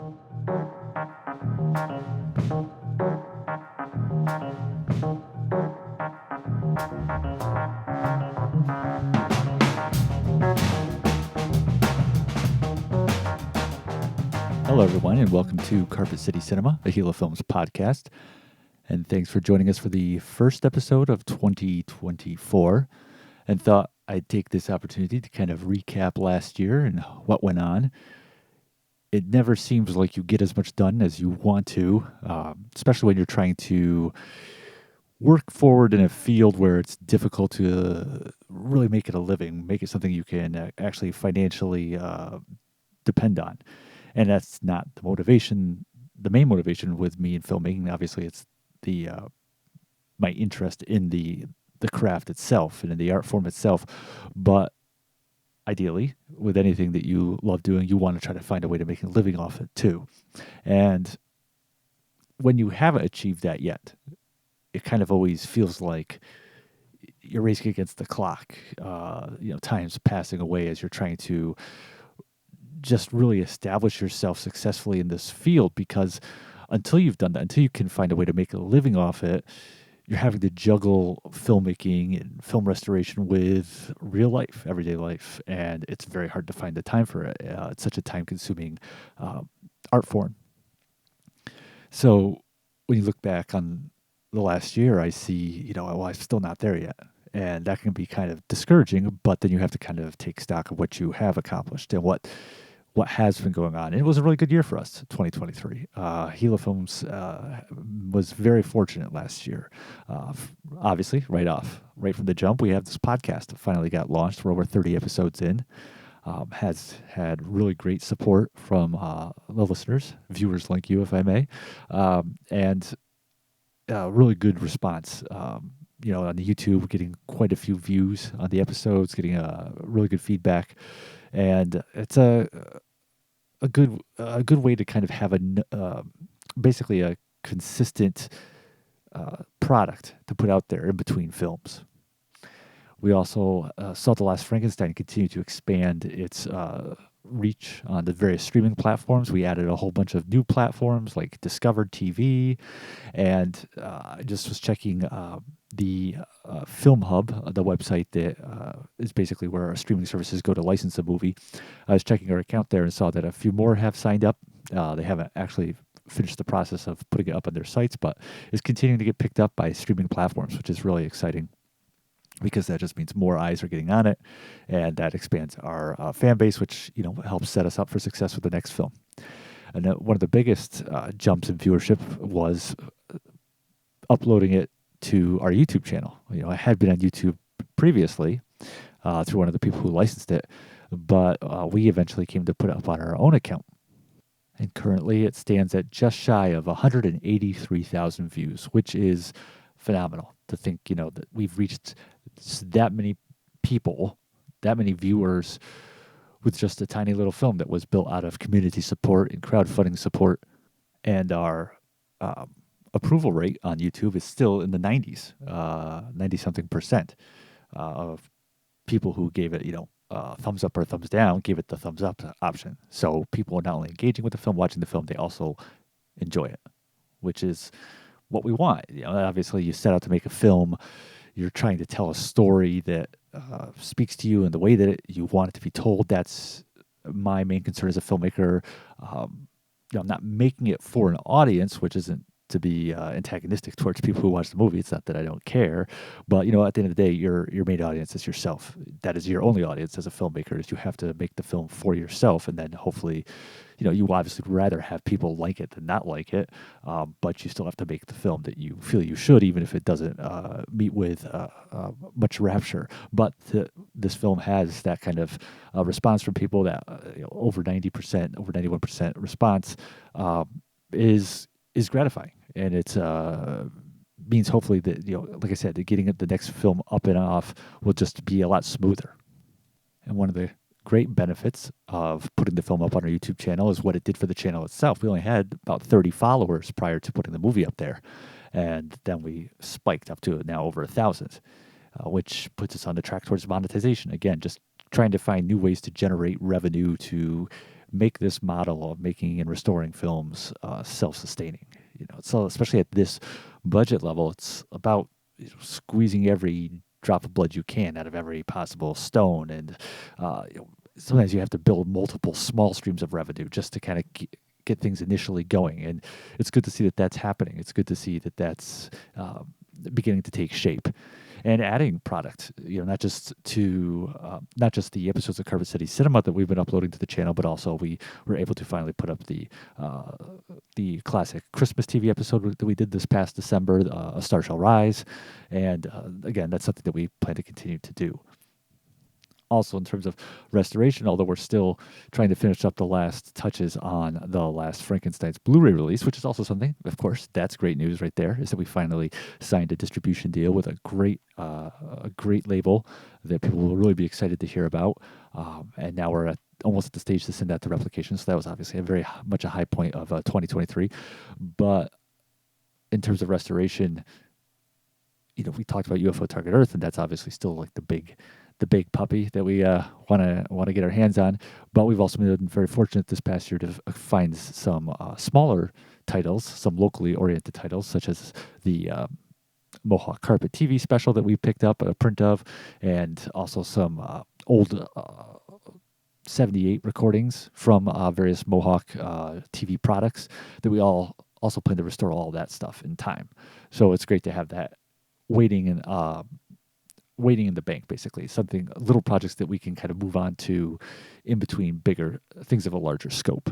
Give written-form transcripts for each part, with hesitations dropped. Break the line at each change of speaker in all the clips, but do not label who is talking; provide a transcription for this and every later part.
Hello, everyone, and welcome to Carpet City Cinema, a Gila Films podcast. And thanks for joining us for the first episode of 2024. And thought I'd take this opportunity to kind of recap last year and what went on. It never seems like you get as much done as you want to, especially when you're trying to work forward in a field where it's difficult to really make it a living, make it something you can actually financially depend on. And that's not the motivation. The main motivation with me in filmmaking, obviously, it's the my interest in the craft itself and in the art form itself. But ideally, with anything that you love doing, you want to try to find a way to make a living off it too. And when you haven't achieved that yet, it kind of always feels like you're racing against the clock. Time's passing away as you're trying to just really establish yourself successfully in this field, because until you've done that, until you can find a way to make a living off it, you're having to juggle filmmaking and film restoration with real life, everyday life, and it's very hard to find the time for it. It's such a time-consuming art form. So when you look back on the last year, I see, I'm still not there yet. And that can be kind of discouraging, but then you have to kind of take stock of what you have accomplished and what has been going on. And it was a really good year for us, 2023. Gila Films was very fortunate last year. Obviously, right from the jump, we have this podcast that finally got launched. We're over 30 episodes in. Has had really great support from the listeners, viewers like you, if I may, and really good response. On the YouTube, getting quite a few views on the episodes, getting really good feedback. And it's a good way to kind of have basically a consistent product to put out there in between films. We also saw The Last Frankenstein continue to expand its reach on the various streaming platforms. We added a whole bunch of new platforms like Discovered TV, and I just was checking the Film Hub, the website that is basically where our streaming services go to license a movie. I was checking our account there and saw that a few more have signed up. They haven't actually finished the process of putting it up on their sites, but it's continuing to get picked up by streaming platforms, which is really exciting, because that just means more eyes are getting on it, and that expands our fan base, which helps set us up for success with the next film. And one of the biggest jumps in viewership was uploading it to our YouTube channel. I had been on YouTube previously through one of the people who licensed it, but we eventually came to put it up on our own account. And currently it stands at just shy of 183,000 views, which is phenomenal to think, that we've reached that many people, that many viewers with just a tiny little film that was built out of community support and crowdfunding support. And our approval rate on YouTube is still in the 90s, 90-something percent of people who gave it, thumbs up or thumbs down, gave it the thumbs up option. So people are not only engaging with the film, watching the film, they also enjoy it, which is what we want. Obviously, you set out to make a film. You're trying to tell a story that speaks to you in the way that you want it to be told. That's my main concern as a filmmaker. I'm not making it for an audience, which isn't to be antagonistic towards people who watch the movie. It's not that I don't care, but at the end of the day, your main audience is yourself. That is your only audience as a filmmaker. Is you have to make the film for yourself, and then hopefully, you obviously would rather have people like it than not like it, but you still have to make the film that you feel you should, even if it doesn't meet with much rapture. But this film has that kind of response from people that over 90%, over 91% response is gratifying, and it's means hopefully that like I said, that getting the next film up and off will just be a lot smoother. And one of the great benefits of putting the film up on our YouTube channel is what it did for the channel itself. We only had about 30 followers prior to putting the movie up there, and then we spiked up to now over 1,000, which puts us on the track towards monetization. Again, just trying to find new ways to generate revenue to make this model of making and restoring films self-sustaining. So especially at this budget level, it's about squeezing every drop of blood you can out of every possible stone, and sometimes you have to build multiple small streams of revenue just to kind of get things initially going. And it's good to see that that's happening. It's good to see that that's beginning to take shape, and adding product. Not just the episodes of Carpet City Cinema that we've been uploading to the channel, but also we were able to finally put up the classic Christmas TV episode that we did this past December, A Star Shall Rise, and again, that's something that we plan to continue to do. Also, in terms of restoration, although we're still trying to finish up the last touches on the last Frankenstein's Blu-ray release, which is also something, of course, that's great news right there, is that we finally signed a distribution deal with a great label that people will really be excited to hear about. And now we're almost at the stage to send that to replication. So that was obviously very much a high point of 2023. But in terms of restoration, we talked about UFO Target Earth, and that's obviously still like the big puppy that we want to get our hands on. But we've also been very fortunate this past year to find some smaller titles, some locally oriented titles, such as the Mohawk Carpet TV special that we picked up a print of, and also some old 78 recordings from various Mohawk TV products that we also plan to restore all that stuff in time. So it's great to have that waiting in the bank, basically. Little projects that we can kind of move on to in between bigger things of a larger scope.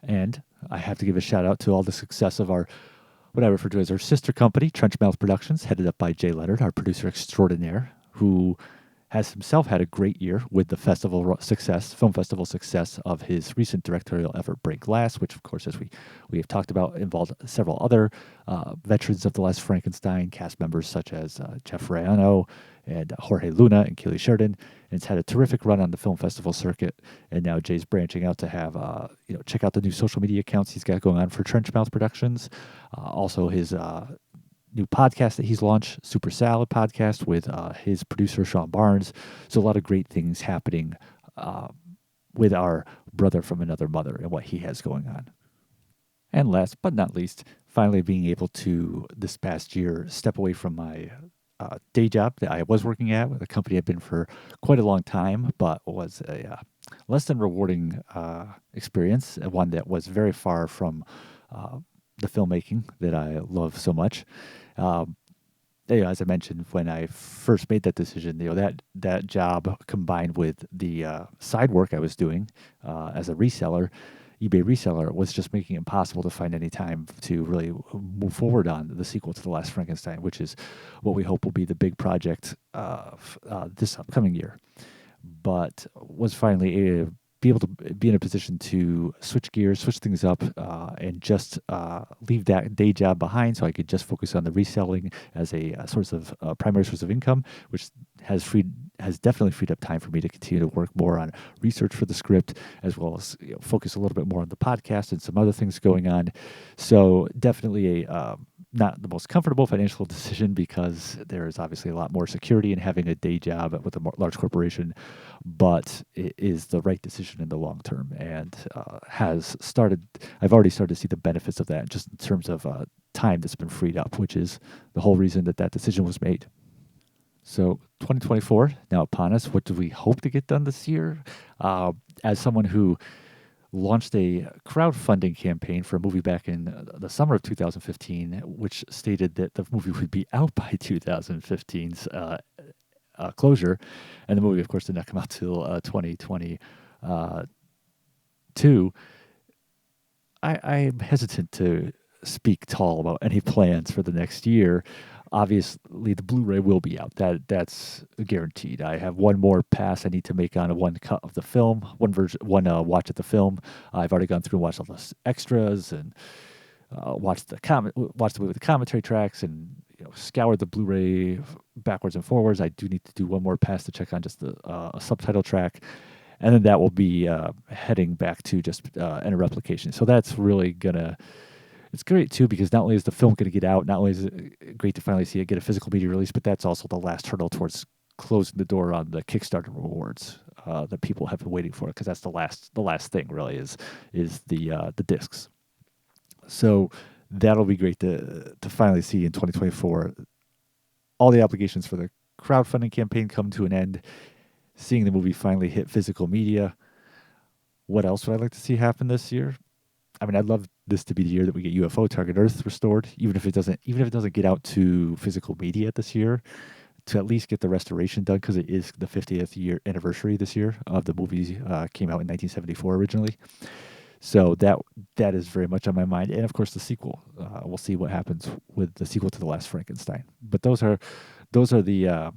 And I have to give a shout out to all the success of what I refer to as our sister company, Trenchmouth Productions, headed up by Jay Leonard, our producer extraordinaire, who has himself had a great year with the film festival success of his recent directorial effort, Break Glass, which, of course, as we have talked about, involved several other veterans of The Last Frankenstein, cast members such as Jeff Rayano and Jorge Luna and Keely Sheridan. And it's had a terrific run on the film festival circuit. And now Jay's branching out to have, check out the new social media accounts he's got going on for Trenchmouth Productions. Also his new podcast that he's launched, Super Salad Podcast, with his producer, Sean Barnes. So a lot of great things happening with our brother from another mother and what he has going on. And last but not least, finally being able to, this past year, step away from my day job that I was working at with a company I've been for quite a long time, but was a less than rewarding experience, one that was very far from the filmmaking that I love so much. As I mentioned, when I first made that decision, that job combined with the side work I was doing as a reseller, eBay reseller, was just making it impossible to find any time to really move forward on the sequel to The Last Frankenstein, which is what we hope will be the big project this upcoming year. But was finally be able to be in a position to switch gears, switch things up, and just leave that day job behind, so I could just focus on the reselling as a primary source of income, which has definitely freed up time for me to continue to work more on research for the script, as well as focus a little bit more on the podcast and some other things going on. So definitely a not the most comfortable financial decision, because there is obviously a lot more security in having a day job with a large corporation, but it is the right decision in the long term, and I've already started to see the benefits of that just in terms of time that's been freed up, which is the whole reason that decision was made. So 2024 now upon us. What do we hope to get done this year? As someone who launched a crowdfunding campaign for a movie back in the summer of 2015, which stated that the movie would be out by 2015's closure. And the movie, of course, did not come out till 2022. I'm hesitant to speak tall about any plans for the next year. Obviously, the Blu-ray will be out. That's guaranteed. I have one more pass I need to make on one cut of the film, one watch of the film. I've already gone through and watched all the extras and watched the movie with the commentary tracks, and scoured the Blu-ray backwards and forwards. I do need to do one more pass to check on just the subtitle track, and then that will be heading back to just enter replication. So that's really gonna. It's great, too, because not only is the film going to get out, not only is it great to finally see it get a physical media release, but that's also the last hurdle towards closing the door on the Kickstarter rewards. that people have been waiting for, because that's the last thing really is the discs. So that'll be great to finally see in 2024. All the obligations for the crowdfunding campaign come to an end. Seeing the movie finally hit physical media. What else would I like to see happen this year? I mean, I'd love this to be the year that we get UFO Target Earth restored, even if it doesn't get out to physical media this year, to at least get the restoration done, because it is the 50th year anniversary this year of the movie. Came out in 1974 originally, so that is very much on my mind. And of course, the sequel. We'll see what happens with the sequel to The Last Frankenstein. But those are the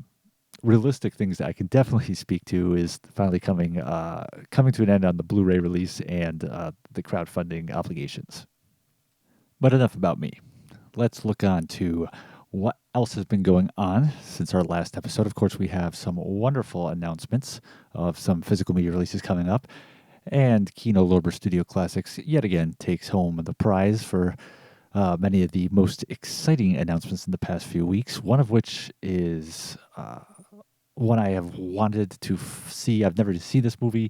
realistic things that I can definitely speak to, is finally coming to an end on the Blu-ray release and the crowdfunding obligations. But enough about me. Let's look on to what else has been going on since our last episode. Of course, we have some wonderful announcements of some physical media releases coming up. And Kino Lorber Studio Classics yet again takes home the prize for many of the most exciting announcements in the past few weeks, one of which is one I have wanted to see. I've never seen this movie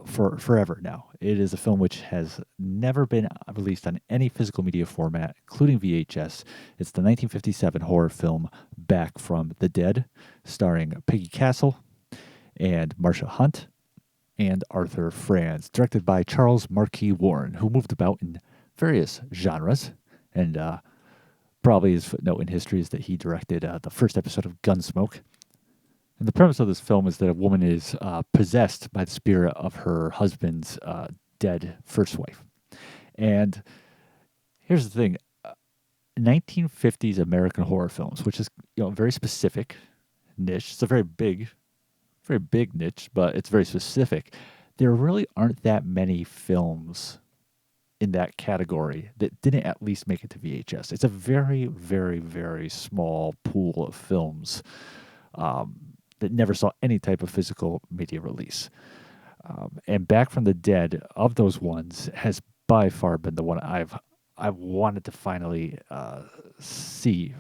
for forever now. It is a film which has never been released on any physical media format, including VHS. It's the 1957 horror film Back from the Dead, starring Peggy Castle and Marcia Hunt and Arthur Franz, directed by Charles Marquis Warren, who moved about in various genres. And probably his footnote in history is that he directed the first episode of Gunsmoke. And the premise of this film is that a woman is possessed by the spirit of her husband's dead first wife. And here's the thing. 1950s American horror films, which is a very specific niche. It's a very big niche, but it's very specific. There really aren't that many films in that category that didn't at least make it to VHS. It's a very, very, very small pool of films that never saw any type of physical media release. And Back from the Dead, of those ones, has by far been the one I've wanted to finally see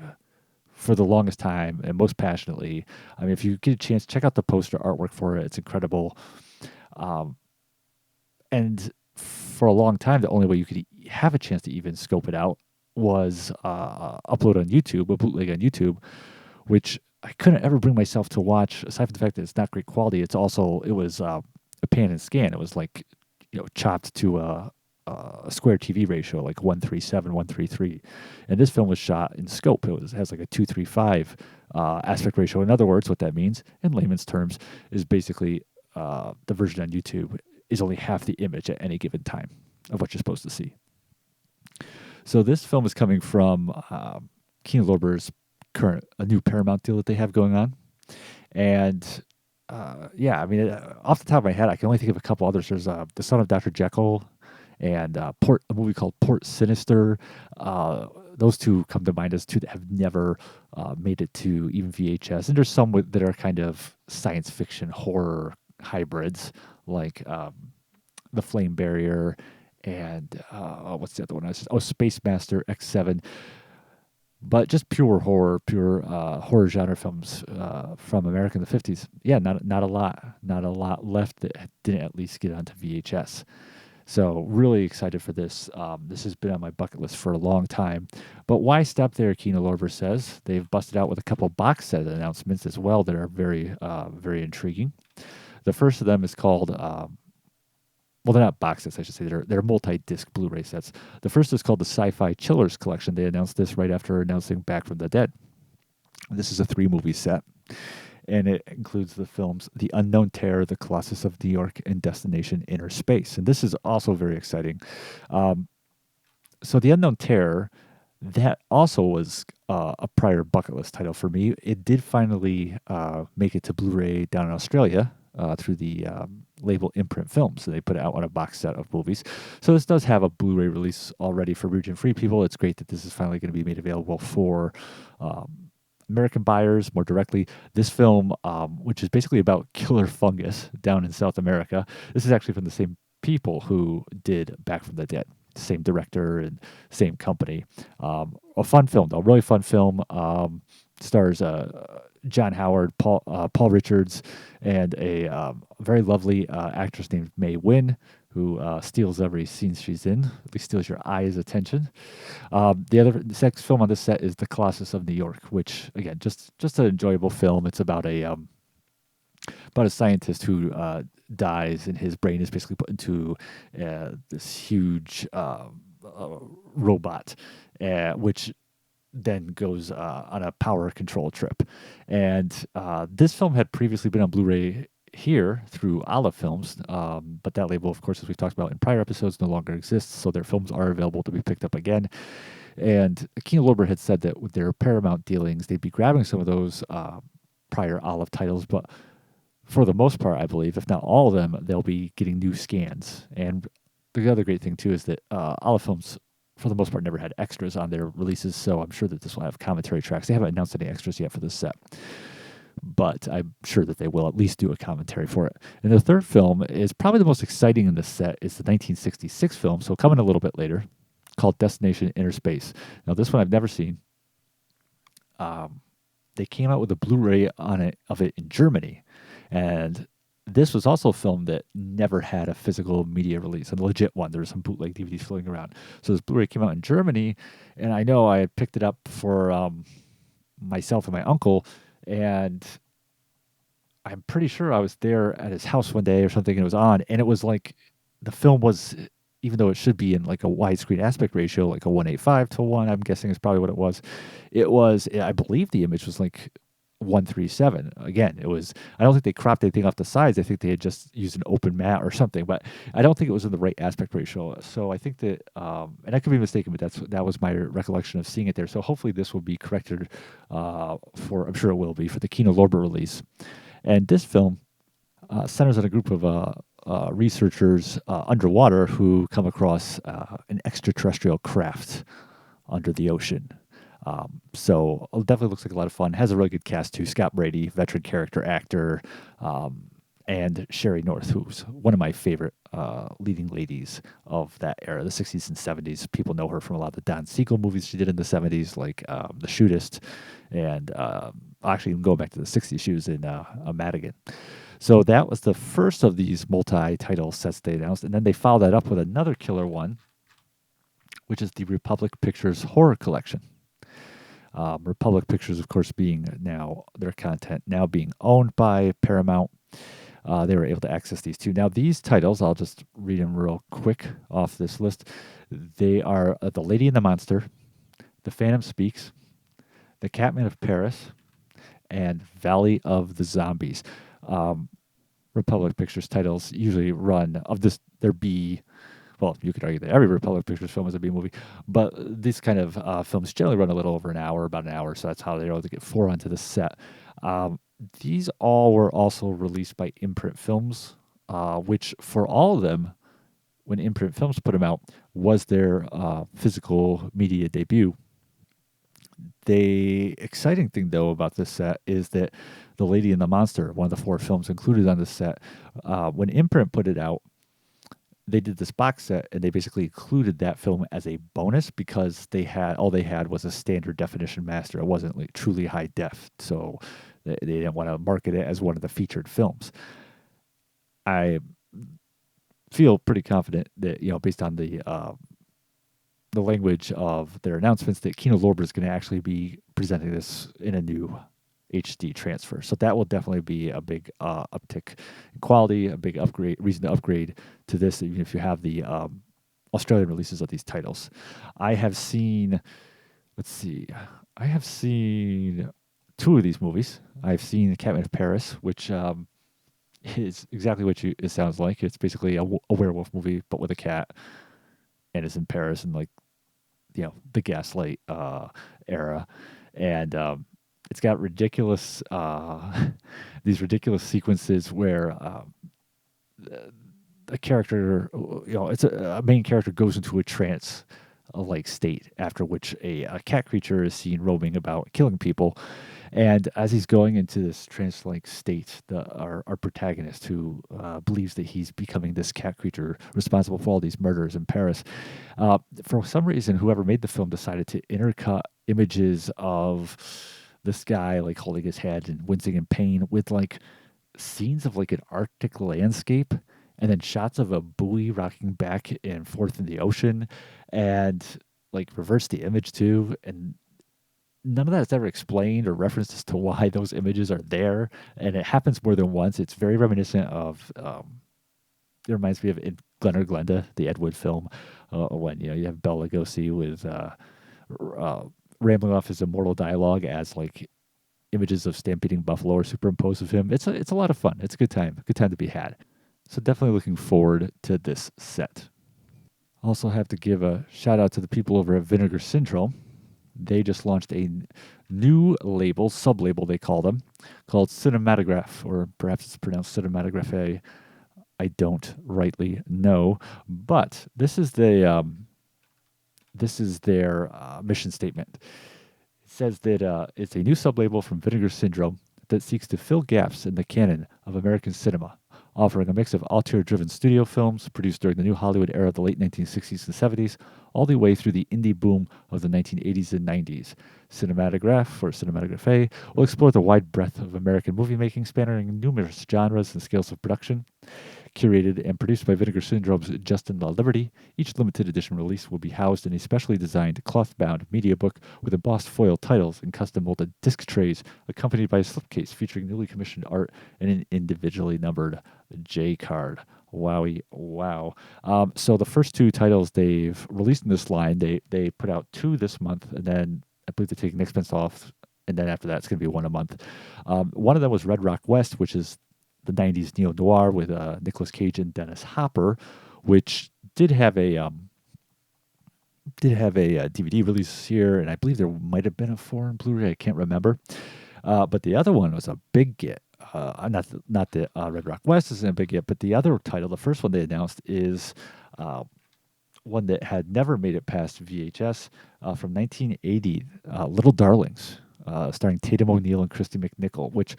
for the longest time and most passionately. I mean, if you get a chance, check out the poster artwork for it. It's incredible. And for a long time, the only way you could have a chance to even scope it out was upload on YouTube, a bootleg on YouTube, which I couldn't ever bring myself to watch. Aside from the fact that it's not great quality, it was a pan and scan. It was like chopped to a square TV ratio, like 1:37, 1:33. And this film was shot in scope. It has like a 2:35 aspect ratio. In other words, what that means, in layman's terms, is basically the version on YouTube is only half the image at any given time of what you're supposed to see. So this film is coming from Kino Lorber's a new Paramount deal that they have going on. And I mean, off the top of my head, I can only think of a couple others. There's The Son of Dr. Jekyll and a movie called Port Sinister. Those two come to mind as two that have never made it to even VHS. And there's some that are kind of science fiction horror hybrids, like The Flame Barrier and what's the other one? Space Master X7. But just pure horror genre films from America in the 50s. Yeah, not a lot left that didn't at least get onto VHS. So really excited for this. This has been on my bucket list for a long time. But why stop there, Kino Lorber says. They've busted out with a couple box set announcements as well that are very, very intriguing. The first of them is called... well, they're not box sets, I should say. They're multi-disc Blu-ray sets. The first is called the Sci-Fi Chillers Collection. They announced this right after announcing Back from the Dead. This is a 3-movie set, and it includes the films The Unknown Terror, The Colossus of New York, and Destination Inner Space. And this is also very exciting. So The Unknown Terror, that also was a prior bucket list title for me. It did finally make it to Blu-ray down in Australia through the label Imprint Films. So they put it out on a box set of movies. So this does have a Blu-ray release already for region-free people. It's great that this is finally going to be made available for American buyers more directly. This film, which is basically about killer fungus down in South America, this is actually from the same people who did Back from the Dead. Same director and same company. A fun film, though. Really fun film. Stars John Howard, Paul Richards, and a very lovely actress named Mae Wynn, who steals every scene she's in. At least steals your eye's attention. The next film on this set is The Colossus of New York, which again, just an enjoyable film. It's about a scientist who dies, and his brain is basically put into this huge robot, which then goes on a power control trip. And this film had previously been on Blu-ray here through Olive Films, but that label, of course, as we've talked about in prior episodes, no longer exists, so their films are available to be picked up again. And Kino Lorber had said that with their Paramount dealings, they'd be grabbing some of those prior Olive titles, but for the most part, I believe, if not all of them, they'll be getting new scans. And the other great thing, too, is that Olive Films, for the most part, never had extras on their releases, so I'm sure that this will have commentary tracks. They haven't announced any extras yet for this set, but I'm sure that they will at least do a commentary for it. And the third film is probably the most exciting in this set. It's the 1966 film, so coming a little bit later, called Destination Inner Space. Now, this one I've never seen. They came out with a Blu-ray of it in Germany, and this was also a film that never had a physical media release, a legit one. There were some bootleg DVDs floating around. So this Blu-ray came out in Germany, and I know I had picked it up for myself and my uncle, and I'm pretty sure I was there at his house one day or something, and it was on, and it was like the film was, even though it should be in like a widescreen aspect ratio, like a 1.85:1, I'm guessing is probably what it was. It was, I believe the image was like 1:37. Again, it was, I don't think they cropped anything off the sides. I think they had just used an open mat or something, but I don't think it was in the right aspect ratio. So I think that, and I could be mistaken, but that was my recollection of seeing it there. So hopefully this will be corrected I'm sure it will be, for the Kino Lorber release. And this film centers on a group of researchers underwater who come across an extraterrestrial craft under the ocean. So it definitely looks like a lot of fun. Has a really good cast too. Scott Brady, veteran character actor, and Sherry North, who's one of my favorite leading ladies of that era, the 60s and 70s. People know her from a lot of the Don Siegel movies she did in the 70s, like The Shootist, and actually even going back to the 60s, she was in Madigan. So that was the first of these multi-title sets they announced, and then they followed that up with another killer one, which is the Republic Pictures Horror Collection. Republic Pictures, of course, being now their content now being owned by Paramount. They were able to access these two. Now, these titles, I'll just read them real quick off this list. They are The Lady and the Monster, The Phantom Speaks, The Catman of Paris, and Valley of the Zombies. Republic Pictures titles usually run of this. Well, you could argue that every Republic Pictures film is a B movie, but these kind of films generally run a little over an hour, about an hour. So that's how they're able to get 4 onto the set. These all were also released by Imprint Films, which for all of them, when Imprint Films put them out, was their physical media debut. The exciting thing, though, about this set is that The Lady and the Monster, one of the 4 films included on this set, when Imprint put it out, they did this box set, and they basically included that film as a bonus because all they had was a standard definition master. It wasn't like truly high def, so they didn't want to market it as one of the featured films. I feel pretty confident that, based on the language of their announcements, that Kino Lorber is going to actually be presenting this in a new HD transfer. So that will definitely be a big uptick in quality, a big reason to upgrade to this, even if you have the Australian releases of these titles. I have seen 2 of these movies. I've seen Catman of Paris, which is exactly what it sounds like. It's basically a werewolf movie, but with a cat, and it's in Paris in the Gaslight era, and it's got ridiculous these ridiculous sequences where a character, it's a main character goes into a trance like state, after which a cat creature is seen roaming about killing people. And as he's going into this trance-like state, our protagonist, who believes that he's becoming this cat creature responsible for all these murders in Paris, for some reason, whoever made the film decided to intercut images of this guy like holding his head and wincing in pain with like scenes of like an Arctic landscape and then shots of a buoy rocking back and forth in the ocean and like reverse the image too. And none of that is ever explained or referenced as to why those images are there. And it happens more than once. It's very reminiscent of, it reminds me of in Glen or Glenda, the Ed Wood film, when, you have Bela Lugosi with, rambling off his immortal dialogue as like images of stampeding buffalo are superimposed of him. It's a lot of fun. It's a good time to be had. So definitely looking forward to this set. Also have to give a shout out to the people over at Vinegar Syndrome. They just launched a new label, sub-label they call them, called Cinematograph, or perhaps it's pronounced Cinematographe. I don't rightly know, but this is their mission statement. It says that it's a new sub-label from Vinegar Syndrome that seeks to fill gaps in the canon of American cinema, offering a mix of auteur-driven studio films produced during the new Hollywood era of the late 1960s and 70s, all the way through the indie boom of the 1980s and 90s. Cinematograph, or Cinematographe, will explore the wide breadth of American movie making, spanning numerous genres and scales of production. Curated and produced by Vinegar Syndrome's Justin La Liberty, each limited edition release will be housed in a specially designed cloth-bound media book with embossed foil titles and custom-molded disc trays, accompanied by a slipcase featuring newly commissioned art and an individually numbered J card. Wowie, wow. So the first two titles they've released in this line, they put out 2 this month, and then I believe they're taking next month off, and then after that it's going to be 1 a month. One of them was Red Rock West, which is the 90s neo-noir with Nicolas Cage and Dennis Hopper, which did have a DVD release here, and I believe there might have been a foreign Blu-ray. I can't remember. But the other one was a big get. Not that Red Rock West isn't a big get, but the other title, the first one they announced, is one that had never made it past VHS from 1980, Little Darlings, starring Tatum O'Neal and Christy McNichol, which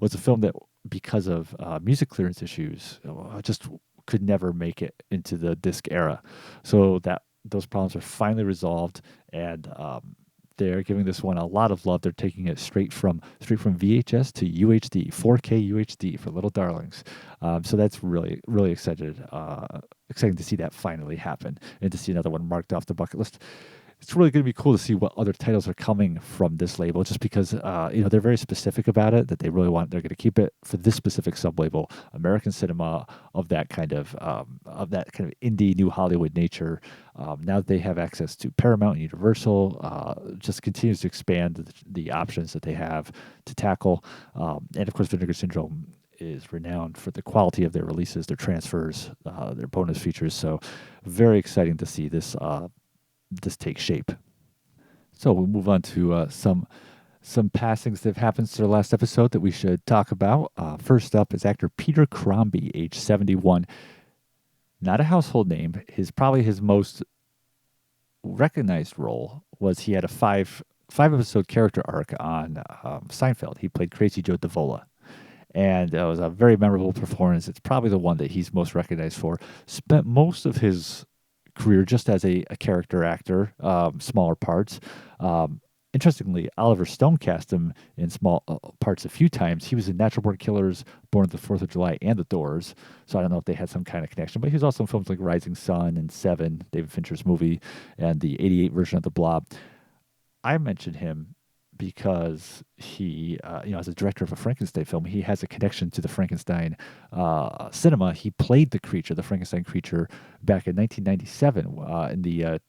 was a film that, because of music clearance issues, just could never make it into the disc era. So that those problems are finally resolved, and they're giving this one a lot of love. They're taking it straight from VHS to UHD, 4K UHD for Little Darlings. So that's really exciting to see that finally happen and to see another one marked off the bucket list. It's really going to be cool to see what other titles are coming from this label, just because they're very specific about it, that they really want, they're going to keep it for this specific sub-label, American cinema of that kind of indie new Hollywood nature. Now that they have access to Paramount and Universal, just continues to expand the options that they have to tackle. And of course, Vinegar Syndrome is renowned for the quality of their releases, their transfers, their bonus features. So very exciting to see this take shape. So we'll move on to some passings that have happened since our last episode that we should talk about. First up is actor Peter Crombie, age 71. Not a household name. Probably his most recognized role was he had a five episode character arc on Seinfeld. He played Crazy Joe Davola. And it was a very memorable performance. It's probably the one that he's most recognized for. Spent most of his career just as a character actor, smaller parts. Interestingly, Oliver Stone cast him in small parts a few times. He was in Natural Born Killers, Born on the 4th of July, and The Doors. So I don't know if they had some kind of connection. But he was also in films like Rising Sun and Seven, David Fincher's movie, and the 88 version of The Blob. I mentioned him because he, as a director of a Frankenstein film, he has a connection to the Frankenstein cinema. He played the Frankenstein creature, back in 1997 in the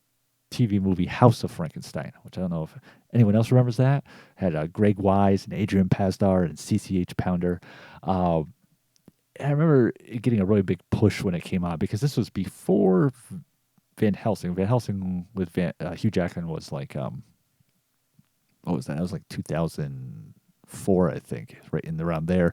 TV movie House of Frankenstein, which I don't know if anyone else remembers that. Had Greg Wise and Adrian Pasdar and CCH Pounder. I remember it getting a really big push when it came out because this was before Van Helsing. Van Helsing with Hugh Jackman was like... what was that? It was like 2004, I think, right in around there.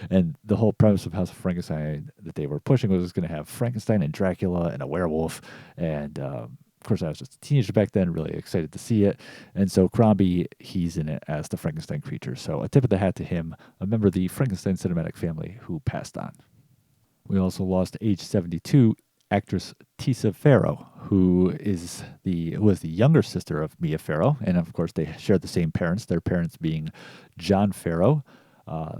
And the whole premise of House of Frankenstein that they were pushing was going to have Frankenstein and Dracula and a werewolf. And of course, I was just a teenager back then, really excited to see it. And so Crombie, he's in it as the Frankenstein creature. So a tip of the hat to him, a member of the Frankenstein cinematic family who passed on. We also lost age 72 actress Tisa Farrow, who was the younger sister of Mia Farrow, and of course they share the same parents. Their parents being John Farrow,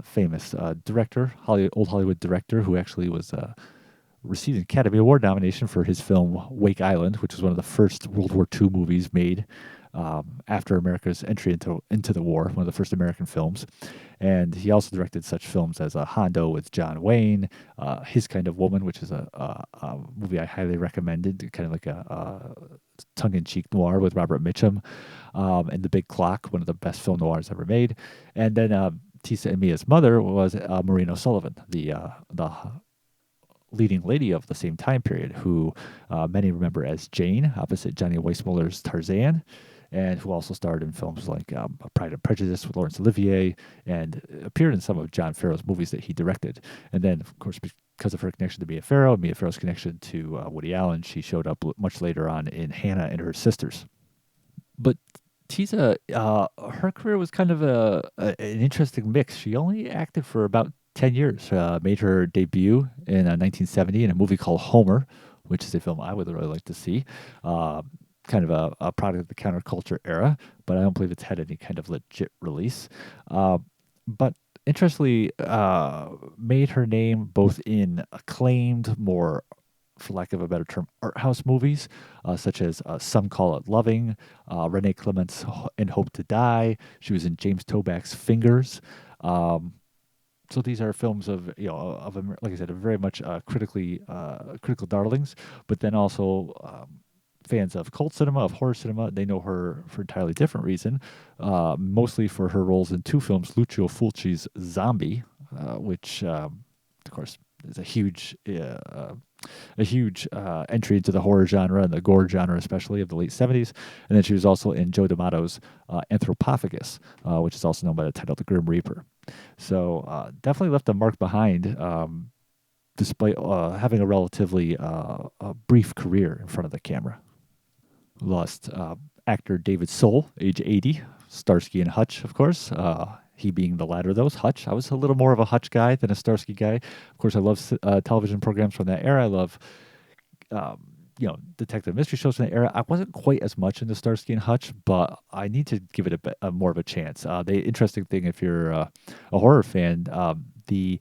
famous director, old Hollywood director, who actually was received an Academy Award nomination for his film Wake Island, which was one of the first World War II movies made after America's entry into the war, one of the first American films. And he also directed such films as Hondo with John Wayne, His Kind of Woman, which is a movie I highly recommended, kind of like a tongue-in-cheek noir with Robert Mitchum, and The Big Clock, one of the best film noirs ever made. And then Tisa and Mia's mother was Maureen O'Sullivan, the leading lady of the same time period, who many remember as Jane, opposite Johnny Weissmuller's Tarzan, and who also starred in films like Pride and Prejudice with Laurence Olivier, and appeared in some of John Farrow's movies that he directed. And then, of course, because of her connection to Mia Farrow's connection to Woody Allen, she showed up much later on in Hannah and Her Sisters. But Tisa, her career was kind of an interesting mix. She only acted for about 10 years, made her debut in 1970 in a movie called Homer, which is a film I would really like to see. Kind of a product of the counterculture era, but I don't believe it's had any kind of legit release. But interestingly, made her name both in acclaimed, more, for lack of a better term, art house movies, such as Some Call It Loving, Renee Clement's In Hope to Die. She was in James Toback's Fingers. So these are films of, like I said, very much critical darlings, but then also fans of cult cinema, of horror cinema. They know her for an entirely different reason, mostly for her roles in two films, Lucio Fulci's Zombie, which, of course, is a huge entry into the horror genre and the gore genre, especially of the late 70s. And then she was also in Joe D'Amato's Anthropophagus, which is also known by the title The Grim Reaper. So definitely left a mark behind, despite having a relatively brief career in front of the camera. Lost actor David Soul, age 80, Starsky and Hutch, of course. He being the latter of those, Hutch. I was a little more of a Hutch guy than a Starsky guy. Of course, I love television programs from that era. I love, detective mystery shows from that era. I wasn't quite as much into Starsky and Hutch, but I need to give it a more of a chance. The interesting thing, if you're a horror fan, the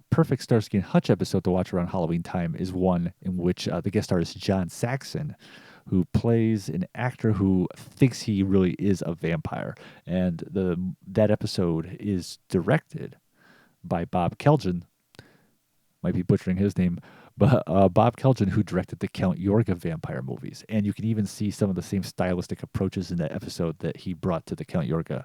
perfect Starsky and Hutch episode to watch around Halloween time is one in which the guest star is John Saxon, who plays an actor who thinks he really is a vampire. And that episode is directed by Bob Keljan. Might be butchering his name, but Bob Keljan, who directed the Count Yorga vampire movies. And you can even see some of the same stylistic approaches in that episode that he brought to the Count Yorga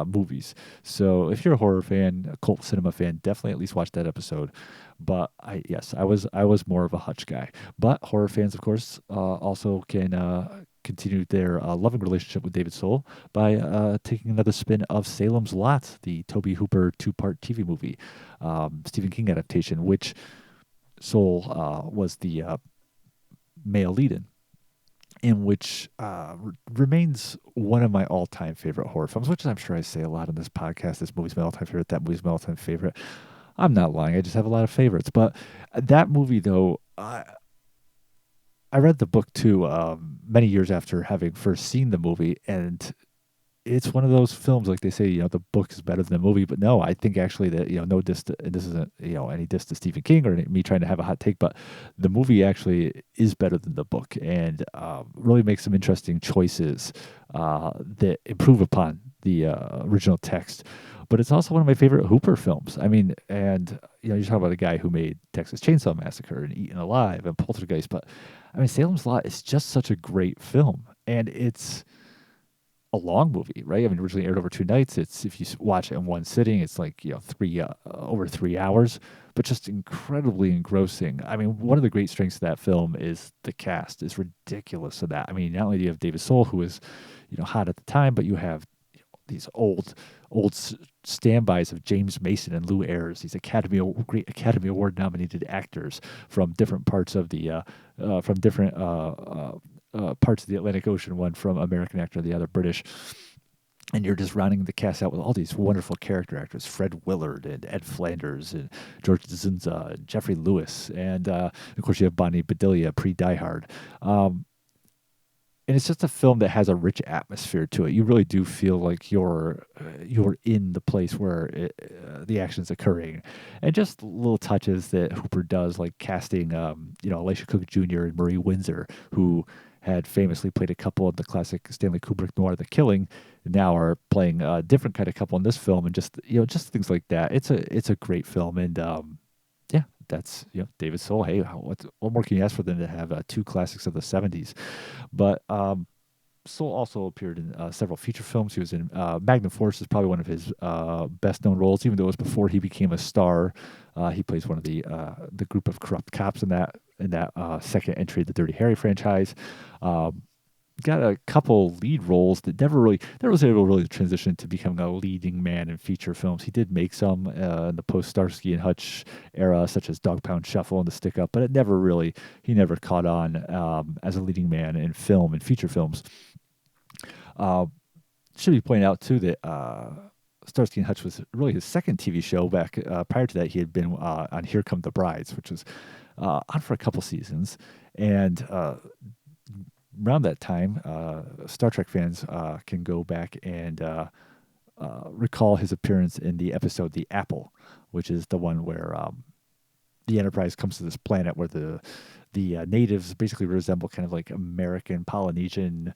movies. So if you're a horror fan, a cult cinema fan, definitely at least watch that episode. But I was more of a Hutch guy. But horror fans, of course, also can continue their loving relationship with David Soul by taking another spin of Salem's Lot, the Tobe Hooper 2-part TV movie, Stephen King adaptation, which Soul was the male lead in which remains one of my all-time favorite horror films, which I'm sure I say a lot on this podcast. This movie's my all-time favorite, that movie's my all-time favorite. I'm not lying. I just have a lot of favorites. But that movie, though, I read the book, too, many years after having first seen the movie, and it's one of those films, like they say, the book is better than the movie. But no, I think actually that, no diss to, and this isn't, any diss to Stephen King or me trying to have a hot take, but the movie actually is better than the book and really makes some interesting choices that improve upon the original text. But it's also one of my favorite Hooper films. I mean, and, you're talking about a guy who made Texas Chainsaw Massacre and Eaten Alive and Poltergeist, but, I mean, Salem's Lot is just such a great film. And it's a long movie, right? I mean, originally aired over 2 nights. It's, if you watch it in one sitting, it's like, over 3 hours, but just incredibly engrossing. I mean, one of the great strengths of that film is the cast is ridiculous of that. I mean, not only do you have David Soul, who is, hot at the time, but you have these old standbys of James Mason and Lou Ayres, these great Academy Award nominated actors from different parts of the parts of the Atlantic Ocean, one from American actor, the other British. and you're just rounding the cast out with all these wonderful character actors: Fred Willard and Ed Flanders and George Zunza, and Jeffrey Lewis, and of course you have Bonnie Bedelia pre Die Hard. Um, and it's just a film that has a rich atmosphere to it. You really do feel like you're in the place where the action's occurring, and just little touches that Hooper does, like casting, Elisha Cook Jr. and Marie Windsor, who had famously played a couple in the classic Stanley Kubrick noir The Killing, now are playing a different kind of couple in this film, and just things like that. It's a great film, and yeah, that's David Soul. Hey, what more can you ask for than to have two classics of the '70s? But Soul also appeared in several feature films. He was in Magnum Force is probably one of his best known roles, even though it was before he became a star. He plays one of the group of corrupt cops in that second entry of the Dirty Harry franchise. Got a couple lead roles that never was able to really transition to becoming a leading man in feature films. He did make some in the post Starsky and Hutch era, such as Dog Pound Shuffle and The Stick Up, but he never caught on as a leading man in film and feature films. Uh, should be pointed out too that Starsky and Hutch was really his second TV show. Back prior to that, he had been on Here Come the Brides, which was on for a couple seasons, and around that time, Star Trek fans can go back and recall his appearance in the episode "The Apple," which is the one where the Enterprise comes to this planet where the natives basically resemble kind of like American Polynesian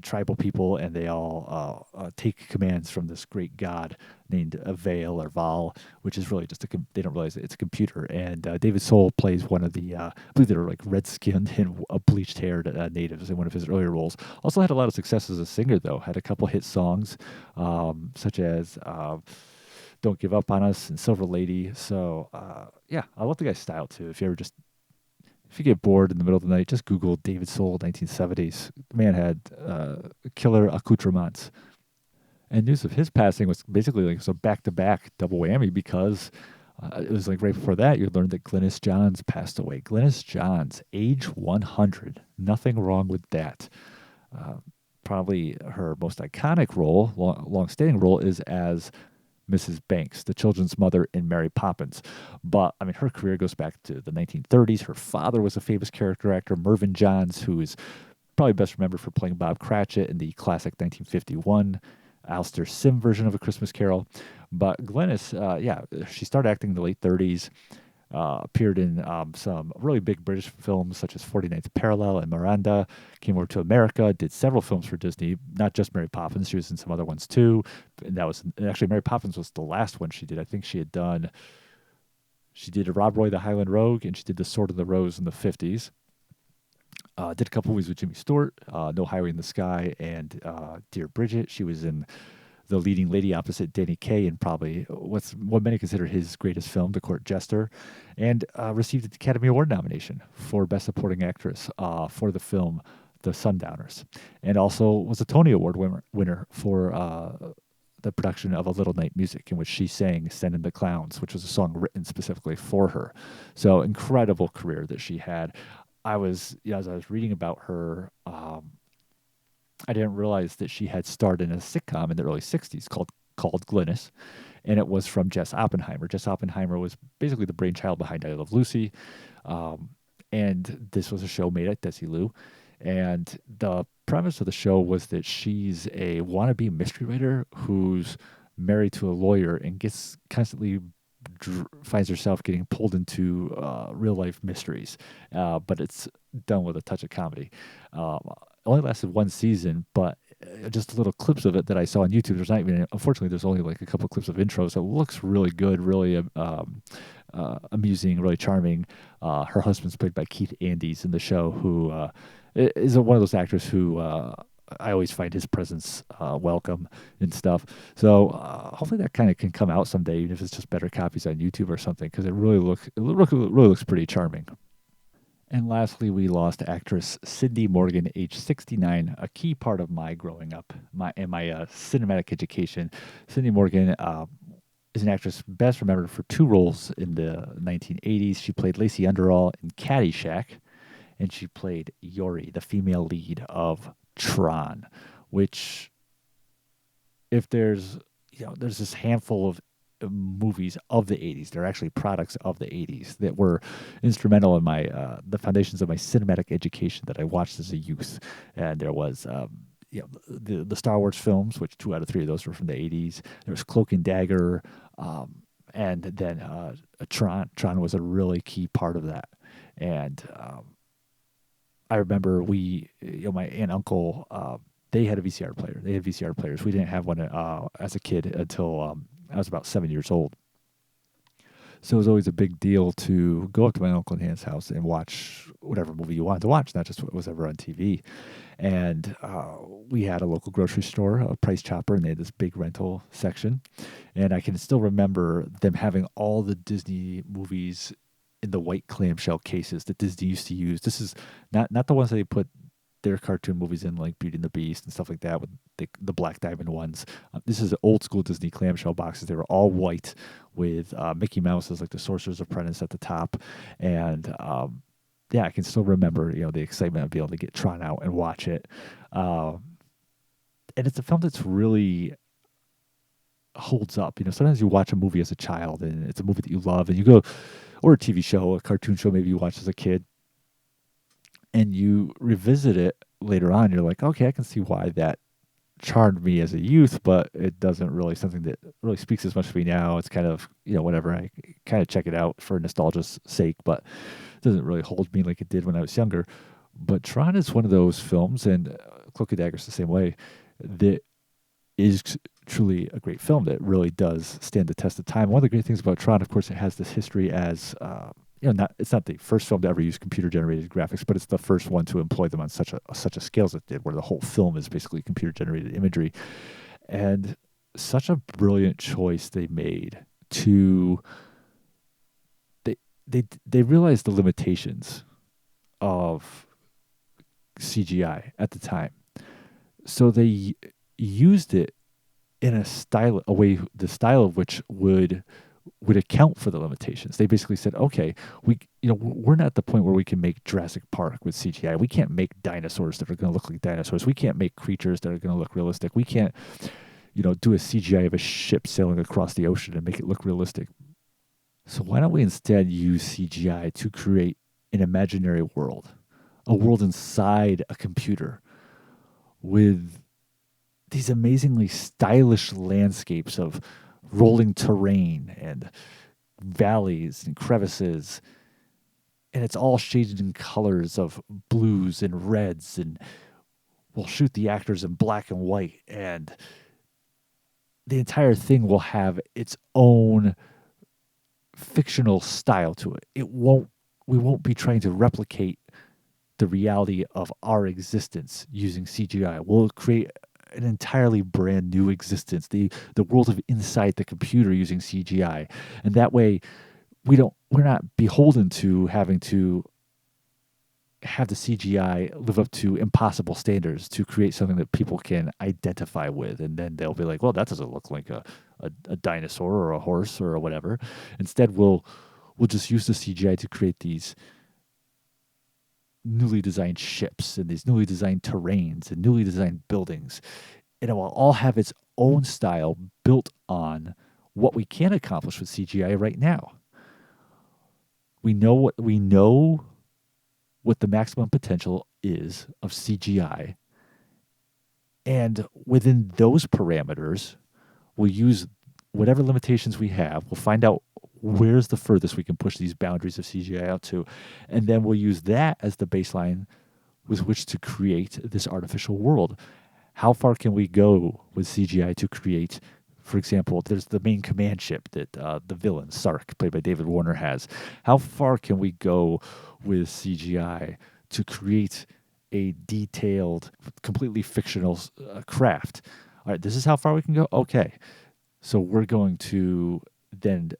tribal people, and they all take commands from this great god named Vale or Val, which is really just they don't realize it's a computer. And David Soul plays one of the, I believe they're like red-skinned and bleached-haired natives in one of his earlier roles. Also had a lot of success as a singer, though. Had a couple hit songs, such as Don't Give Up on Us and Silver Lady. So, yeah, I love the guy's style, too. If you get bored in the middle of the night, just Google David Soul 1970s. The man had killer accoutrements. And news of his passing was basically like a back-to-back double whammy, because it was like right before that you learned that Glynis Johns passed away. Glynis Johns, age 100. Nothing wrong with that. Probably her most iconic role, long-standing role, is as Mrs. Banks, the children's mother in Mary Poppins. But, I mean, her career goes back to the 1930s. Her father was a famous character actor, Mervyn Johns, who is probably best remembered for playing Bob Cratchit in the classic 1951 Alistair Sim version of A Christmas Carol. But Glynis, she started acting in the late 30s, appeared in some really big British films such as 49th Parallel and Miranda, came over to America, did several films for Disney, not just Mary Poppins. She was in some other ones too. And actually, Mary Poppins was the last one she did. I think she did Rob Roy the Highland Rogue, and she did The Sword of the Rose in the 50s. Did a couple movies with Jimmy Stewart, No Highway in the Sky, and Dear Bridget. She was in the leading lady opposite Danny Kaye in probably what many consider his greatest film, The Court Jester, and received an Academy Award nomination for Best Supporting Actress for the film The Sundowners, and also was a Tony Award winner for the production of A Little Night Music, in which she sang Send in the Clowns, which was a song written specifically for her. So incredible career that she had. As I was reading about her, I didn't realize that she had starred in a sitcom in the early 60s called Glynis, and it was from Jess Oppenheimer. Jess Oppenheimer was basically the brainchild behind I Love Lucy, and this was a show made at Desilu, and the premise of the show was that she's a wannabe mystery writer who's married to a lawyer and gets constantly finds herself getting pulled into real life mysteries, but it's done with a touch of comedy. Only lasted one season, but just little clips of it that I saw on YouTube. Unfortunately, there's only like a couple clips of intros. So it looks really good, really amusing, really charming. Her husband's played by Keith Andes in the show, who is one of those actors who I always find his presence welcome and stuff. So hopefully that kind of can come out someday, even if it's just better copies on YouTube or something, because it really looks pretty charming. And lastly, we lost actress Cindy Morgan, age 69, a key part of my growing up, my cinematic education. Cindy Morgan is an actress best remembered for two roles in the 1980s. She played Lacey Underall in Caddyshack, and she played Yori, the female lead of Tron, which if there's there's this handful of movies of the 80s. They're actually products of the 80s that were instrumental in my the foundations of my cinematic education that I watched as a youth. And there was the Star Wars films, which 2 out of 3 of those were from the 80s. There was Cloak and Dagger, and then Tron. Tron was a really key part of that. And I remember my aunt and uncle, they had a VCR player. They had VCR players. We didn't have one as a kid until I was about 7 years old. So it was always a big deal to go up to my uncle and aunt's house and watch whatever movie you wanted to watch, not just what was ever on TV. And we had a local grocery store, a Price Chopper, and they had this big rental section. And I can still remember them having all the Disney movies in the white clamshell cases that Disney used to use. This is not the ones that they put their cartoon movies in, like Beauty and the Beast and stuff like that, with the black diamond ones. This is old school Disney clamshell boxes. They were all white with Mickey Mouse as like the Sorcerer's Apprentice at the top. And I can still remember the excitement of being able to get Tron out and watch it. And it's a film that's really holds up. Sometimes you watch a movie as a child and it's a movie that you love, and you go, or a TV show, a cartoon show maybe you watched as a kid, and you revisit it later on, you're like, okay, I can see why that charmed me as a youth, but it doesn't really something that really speaks as much to me now. It's kind of, whatever. I kind of check it out for nostalgia's sake, but it doesn't really hold me like it did when I was younger. But Tron is one of those films, and Cloak and Dagger's the same way, that is truly a great film that really does stand the test of time. One of the great things about Tron, of course, it has this history as it's not the first film to ever use computer-generated graphics, but it's the first one to employ them on such a scale as it did, where the whole film is basically computer-generated imagery. And such a brilliant choice they made to they realized the limitations of CGI at the time, so they used it in the style of which would account for the limitations. They basically said, okay, we're not at the point where we can make Jurassic Park with CGI. We can't make dinosaurs that are going to look like dinosaurs. We can't make creatures that are going to look realistic. We can't, do a CGI of a ship sailing across the ocean and make it look realistic. So why don't we instead use CGI to create an imaginary world, a world inside a computer with these amazingly stylish landscapes of rolling terrain and valleys and crevices, and it's all shaded in colors of blues and reds, and we'll shoot the actors in black and white, and the entire thing will have its own fictional style to it. We won't be trying to replicate the reality of our existence using CGI. We'll create an entirely brand new existence, the world of inside the computer using CGI. And that way we're not beholden to having to have the CGI live up to impossible standards to create something that people can identify with. And then they'll be like, well, that doesn't look like a dinosaur or a horse or whatever. Instead, we'll just use the CGI to create these newly designed ships and these newly designed terrains and newly designed buildings. And it will all have its own style built on what we can accomplish with CGI right now. We know what the maximum potential is of CGI. And within those parameters, we'll use whatever limitations we have. We'll find out where's the furthest we can push these boundaries of CGI out to. And then we'll use that as the baseline with which to create this artificial world. How far can we go with CGI to create, for example, there's the main command ship that the villain, Sark, played by David Warner, has. How far can we go with CGI to create a detailed, completely fictional craft? All right, this is how far we can go? Okay. So we're going to then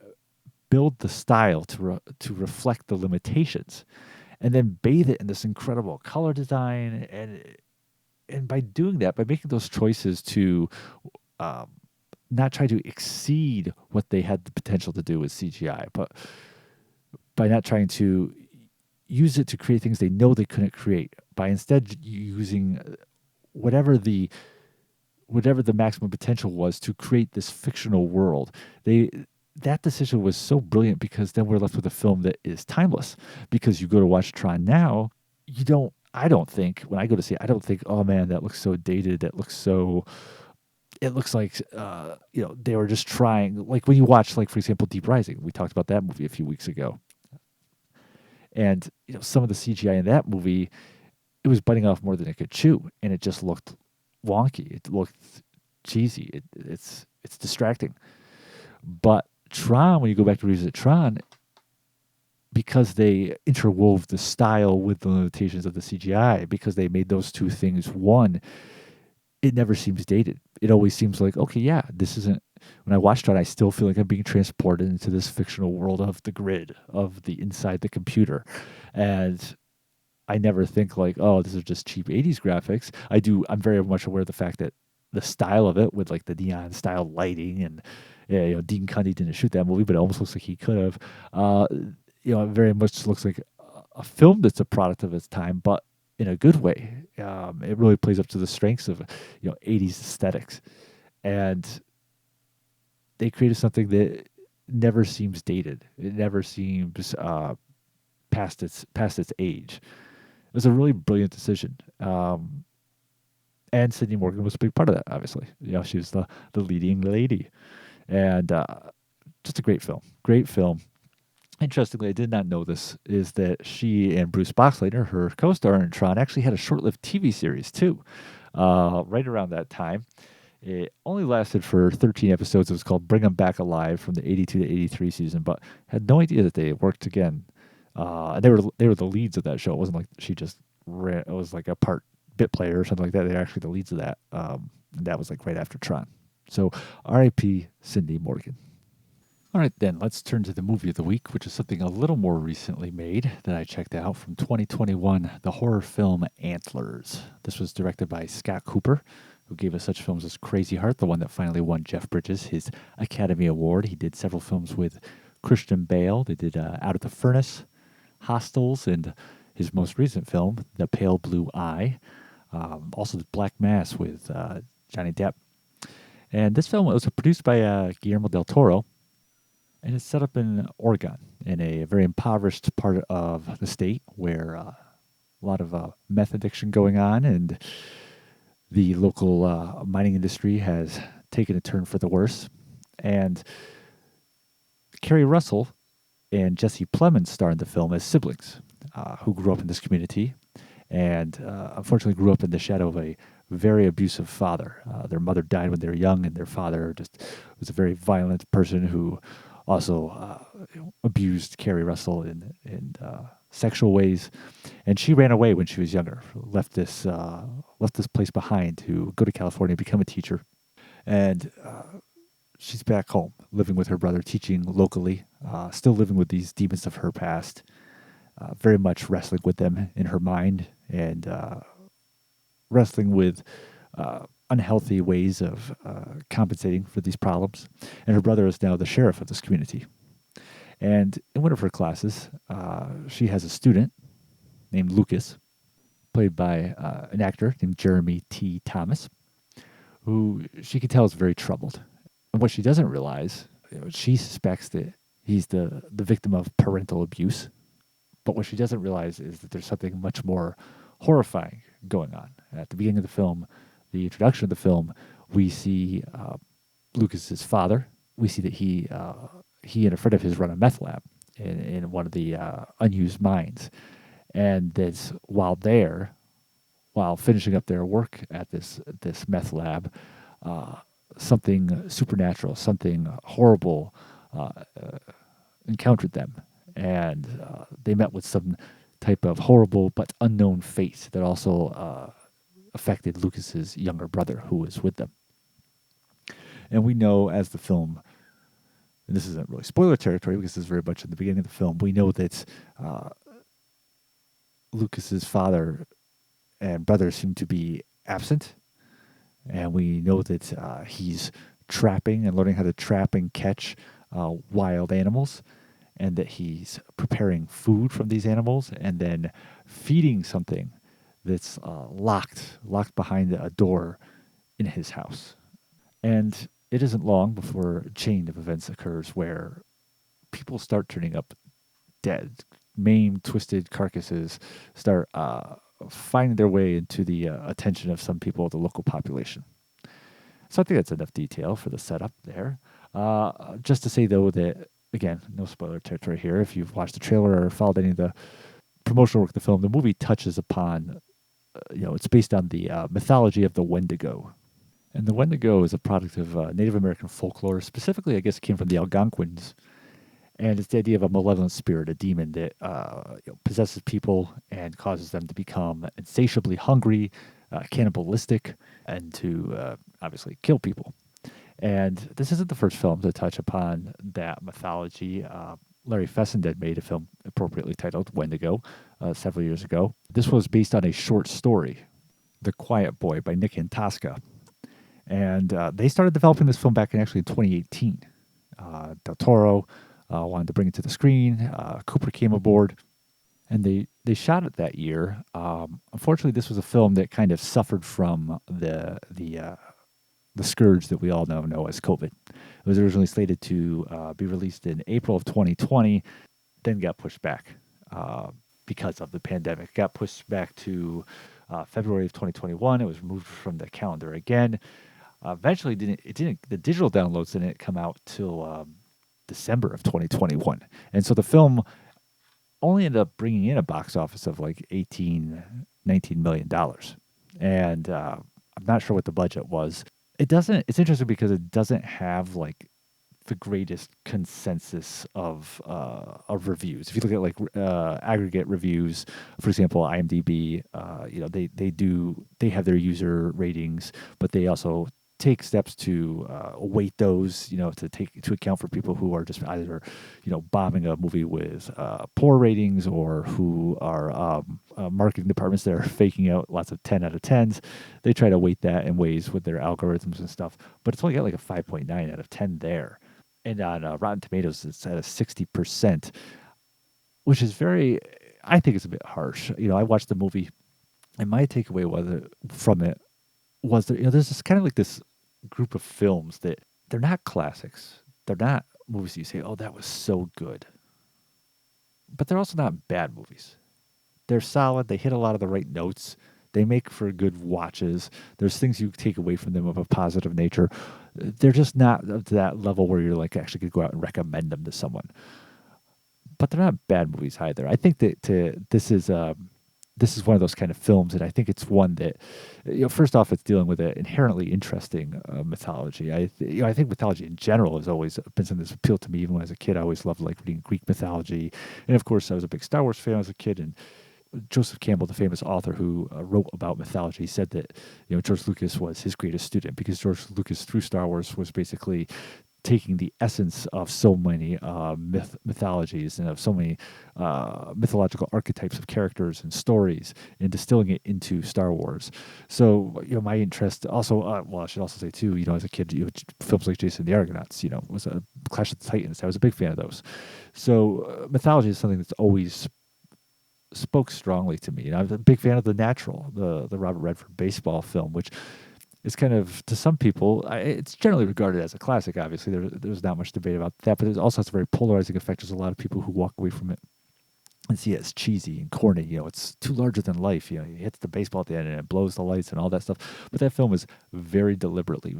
build the style to reflect the limitations, and then bathe it in this incredible color design. And by doing that, by making those choices to not try to exceed what they had the potential to do with CGI, but by not trying to use it to create things they know they couldn't create, by instead using whatever the whatever the maximum potential was to create this fictional world. That decision was so brilliant because then we're left with a film that is timeless. Because you go to watch Tron now, you don't. I don't think when I go to see it, I don't think, oh man, that looks so dated. That looks so. It looks like they were just trying. Like when you watch, like for example, Deep Rising, we talked about that movie a few weeks ago, and some of the CGI in that movie, it was biting off more than it could chew, and it just looked wonky. It looked cheesy. It's distracting. But Tron, when you go back to revisit Tron, because they interwove the style with the limitations of the CGI, because they made those two things one, it never seems dated. It always seems like, okay, yeah, this isn't. When I watch Tron, I still feel like I'm being transported into this fictional world of the grid, of the inside the computer, and I never think like, oh, this is just cheap '80s graphics. I'm very much aware of the fact that the style of it, with like the neon style lighting, and Dean Cundy didn't shoot that movie, but it almost looks like he could have. It very much looks like a film that's a product of its time, but in a good way. It really plays up to the strengths of '80s aesthetics, and they created something that never seems dated. It never seems past its age. It was a really brilliant decision. And Sydney Morgan was a big part of that, obviously. She was the leading lady. And just a great film. Great film. Interestingly, I did not know this, is that she and Bruce Boxleitner, her co-star in Tron, actually had a short-lived TV series, too, right around that time. It only lasted for 13 episodes. It was called Bring 'Em Back Alive from the 82 to 83 season, but had no idea that they worked again. They were the leads of that show. It wasn't like she just ran. It was like a bit player or something like that. They're actually the leads of that. And that was like right after Tron. So R.I.P. Cindy Morgan. All right, then let's turn to the movie of the week, which is something a little more recently made that I checked out from 2021, the horror film Antlers. This was directed by Scott Cooper, who gave us such films as Crazy Heart, the one that finally won Jeff Bridges his Academy Award. He did several films with Christian Bale. They did Out of the Furnace, Hostels, and his most recent film, The Pale Blue Eye. Also did Black Mass with Johnny Depp. And this film was produced by Guillermo Del Toro, and it's set up in Oregon, in a very impoverished part of the state where a lot of meth addiction going on, and the local mining industry has taken a turn for the worse. And Kerry Russell and Jesse Plemons star in the film as siblings who grew up in this community and unfortunately grew up in the shadow of a very abusive father. Their mother died when they were young, and their father just was a very violent person who also abused Kerry Russell in sexual ways. And she ran away when she was younger, left this place behind to go to California and become a teacher. And she's back home, living with her brother, teaching locally, still living with these demons of her past, very much wrestling with them in her mind, and wrestling with unhealthy ways of compensating for these problems. And her brother is now the sheriff of this community. And in one of her classes, she has a student named Lucas, played by an actor named Jeremy T. Thomas, who she can tell is very troubled. And what she doesn't realize, she suspects that he's the victim of parental abuse. But what she doesn't realize is that there's something much more horrifying going on. At the beginning of the film, the introduction of the film, we see Lucas's father. We see that he and a friend of his run a meth lab in one of the unused mines. And that's while finishing up their work at this meth lab, something supernatural, something horrible encountered them. And they met with some type of horrible but unknown fate that also affected Lucas's younger brother, who was with them. And we know as the film, and this isn't really spoiler territory because this is very much in the beginning of the film, we know that Lucas's father and brother seem to be absent. And we know that he's trapping and learning how to trap and catch wild animals, and that he's preparing food from these animals and then feeding something that's locked behind a door in his house. And it isn't long before a chain of events occurs where people start turning up dead, maimed, twisted carcasses start finding their way into the attention of some people of the local population. So I think that's enough detail for the setup there. Just to say, though, that, again, no spoiler territory here. If you've watched the trailer or followed any of the promotional work of the film, the movie touches upon, it's based on the mythology of the Wendigo. And the Wendigo is a product of Native American folklore. Specifically, I guess it came from the Algonquins. And it's the idea of a malevolent spirit, a demon that possesses people and causes them to become insatiably hungry, cannibalistic, and to obviously kill people. And this isn't the first film to touch upon that mythology. Larry Fessenden made a film appropriately titled Wendigo several years ago. This was based on a short story, The Quiet Boy by Nick Antosca. And they started developing this film back in 2018. Del Toro wanted to bring it to the screen. Cooper came aboard, and they shot it that year. Unfortunately, this was a film that kind of suffered from the scourge that we all now know as COVID. It was originally slated to be released in April of 2020, then got pushed back because of the pandemic. It got pushed back to February of 2021. It was removed from the calendar again. Eventually, the digital downloads didn't come out till December of 2021, and so the film only ended up bringing in a box office of like $19 million. And I'm not sure what the budget was. It's interesting because it doesn't have like the greatest consensus of reviews. If you look at like aggregate reviews, for example, IMDb, they have their user ratings, but they also take steps to weight those, to take into account for people who are just either, bombing a movie with poor ratings, or who are marketing departments that are faking out lots of 10 out of 10s. They try to weight that in ways with their algorithms and stuff, but it's only got like a 5.9 out of 10 there. And on Rotten Tomatoes, it's at a 60%, which is I think it's a bit harsh. I watched the movie, and my takeaway from it was that, there's this kind of like this group of films that they're not classics. They're not movies that you say, oh, that was so good. But they're also not bad movies. They're solid. They hit a lot of the right notes. They make for good watches. There's things you take away from them of a positive nature. They're just not up to that level where you're like actually could go out and recommend them to someone. But they're not bad movies either. I think that this is one of those kind of films, and I think it's one that, first off, it's dealing with an inherently interesting mythology. I think mythology in general has always been something that's appealed to me. Even when I was a kid, I always loved like reading Greek mythology, and of course, I was a big Star Wars fan as a kid. And Joseph Campbell, the famous author who wrote about mythology, said that George Lucas was his greatest student, because George Lucas, through Star Wars, was basically taking the essence of so many mythologies and of so many mythological archetypes of characters and stories, and distilling it into Star Wars. So, my interest also, I should also say too, as a kid, films like Jason and the Argonauts, was a Clash of the Titans. I was a big fan of those. So mythology is something that's always spoke strongly to me. And I was a big fan of The Natural, the Robert Redford baseball film, which is kind of, to some people, it's generally regarded as a classic. Obviously, there's not much debate about that, but it also has a very polarizing effect. There's a lot of people who walk away from it and see it as cheesy and corny. It's too larger than life. He hits the baseball at the end and it blows the lights and all that stuff. But that film is very deliberately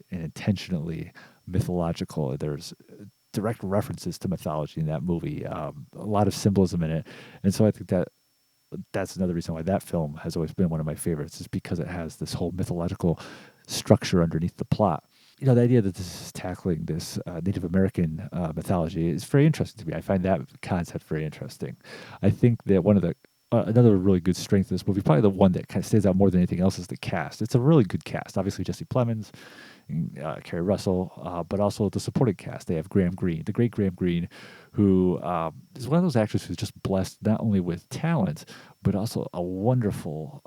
and intentionally mythological. There's direct references to mythology in that movie, a lot of symbolism in it. And so I think that's another reason why that film has always been one of my favorites, is because it has this whole mythological structure underneath the plot. The idea that this is tackling this Native American mythology is very interesting to me. I find that concept very interesting. I think that one of the another really good strength of this movie, probably the one that kind of stands out more than anything else, is the cast. It's a really good cast. Obviously, Jesse Plemons, Kerry Russell, but also the supporting cast. They have Graham Greene, the great Graham Greene, who is one of those actors who's just blessed not only with talent, but also a wonderful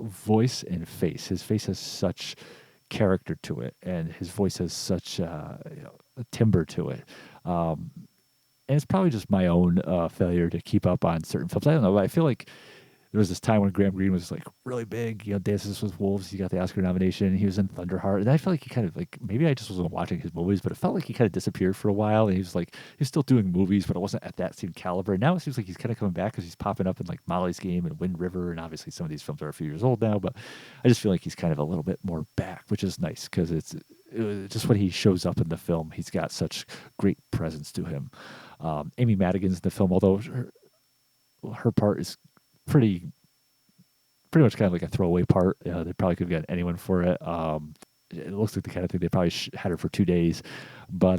voice and face. His face has such character to it, and his voice has such a timbre to it. And it's probably just my own failure to keep up on certain films. I don't know. I feel like there was this time when Graham Greene was like really big, Dances with Wolves. He got the Oscar nomination. He was in Thunderheart, and I felt like he kind of like maybe I just wasn't watching his movies, but it felt like he kind of disappeared for a while. And he was like he's still doing movies, but it wasn't at that same caliber. And now it seems like he's kind of coming back because he's popping up in like Molly's Game and Wind River, and obviously some of these films are a few years old now. But I just feel like he's kind of a little bit more back, which is nice because just when he shows up in the film, he's got such great presence to him. Amy Madigan's in the film, although her part is pretty much kind of like a throwaway part. They probably could have gotten anyone for it. It looks like the kind of thing they probably had her for 2 days. But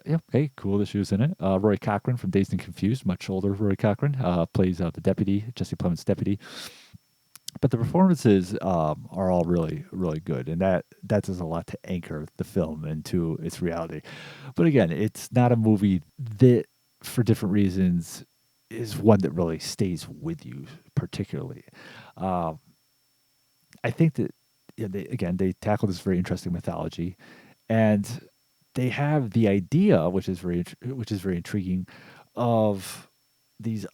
yeah, hey, cool that she was in it. Roy Cochran from Dazed and Confused, much older Roy Cochran, plays the deputy, Jesse Plemons' deputy. But the performances are all really, really good, and that does a lot to anchor the film into its reality. But again, it's not a movie that, for different reasons, is one that really stays with you particularly. I think that they tackle this very interesting mythology, and they have the idea, which is very intriguing, of these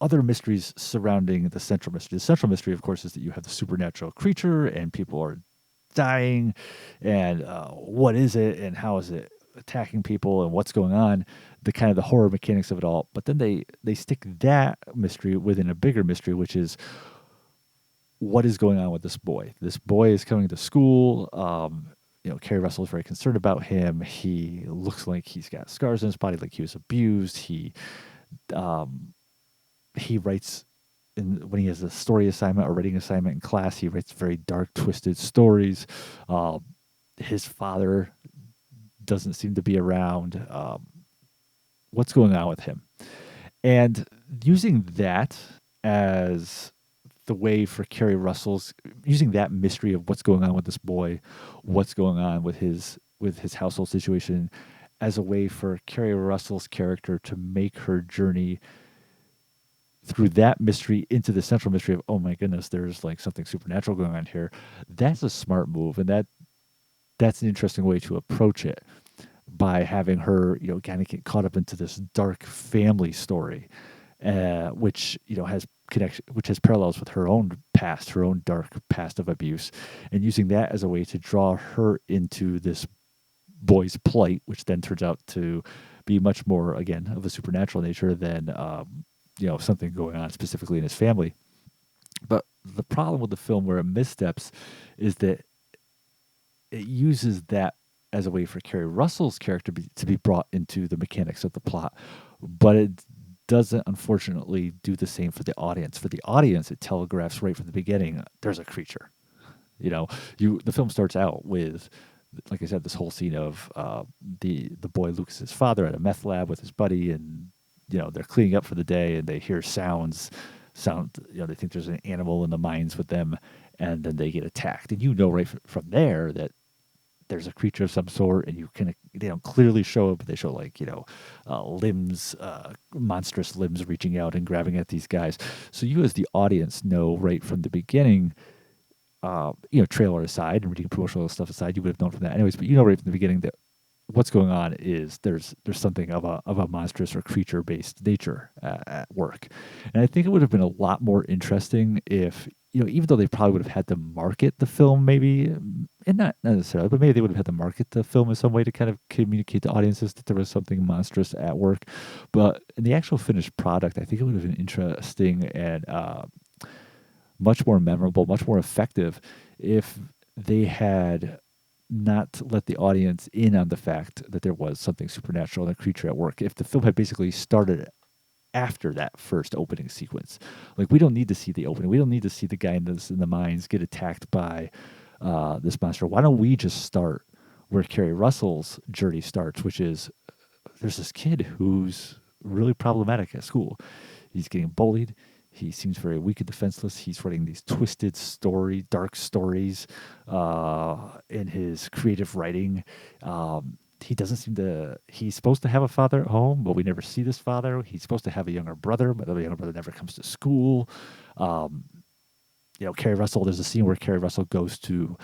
other mysteries surrounding the central mystery. The central mystery, of course, is that you have the supernatural creature and people are dying, and what is it and how is it attacking people and what's going on, the kind of the horror mechanics of it all. But then they stick that mystery within a bigger mystery, which is what is going on with this boy. This boy is coming to school. Kerry Russell is very concerned about him. He looks like he's got scars on his body, like he was abused. He writes, when he has a story assignment or writing assignment in class, he writes very dark, twisted stories. His father doesn't seem to be around. What's going on with him? And using that as the way for Kerry Russell's, using that mystery of what's going on with this boy, what's going on with his household situation, as a way for Kerry Russell's character to make her journey through that mystery into the central mystery of, oh my goodness, there's like something supernatural going on here. That's a smart move, and that's an interesting way to approach it, by having her, kind of get caught up into this dark family story, which has connection, which has parallels with her own past, her own dark past of abuse, and using that as a way to draw her into this boy's plight, which then turns out to be much more, again, of a supernatural nature than something going on specifically in his family. But the problem with the film where it missteps is that it uses that as a way for Kerry Russell's character to be brought into the mechanics of the plot, but it doesn't, unfortunately, do the same for the audience. For the audience, it telegraphs right from the beginning, there's a creature. The film starts out with, like I said, this whole scene of the boy Lucas's father at a meth lab with his buddy, and they're cleaning up for the day, and they hear sound. They think there's an animal in the mines with them, and then they get attacked. And right from there that there's a creature of some sort, and they don't clearly show it, but they show limbs, monstrous limbs reaching out and grabbing at these guys. So you as the audience know right from the beginning, trailer aside and reading promotional stuff aside, you would have known from that anyways, but right from the beginning that what's going on is there's something of a monstrous or creature-based nature at work. And I think it would have been a lot more interesting if, even though they probably would have had to market the film maybe, and not necessarily, but maybe they would have had to market the film in some way to kind of communicate to audiences that there was something monstrous at work. But in the actual finished product, I think it would have been interesting and much more memorable, much more effective if they had not let the audience in on the fact that there was something supernatural and a creature at work. If the film had basically started after that first opening sequence, like, we don't need to see the opening. We don't need to see the guy in the mines get attacked by this monster. Why don't we just start where Kerry Russell's journey starts, which is there's this kid who's really problematic at school. He's getting bullied. He seems very weak and defenseless. He's writing these twisted dark stories in his creative writing. He doesn't seem to, he's supposed to have a father at home, but we never see this father. He's supposed to have a younger brother, but the younger brother never comes to school. Kerry Russell, there's a scene where Kerry Russell goes to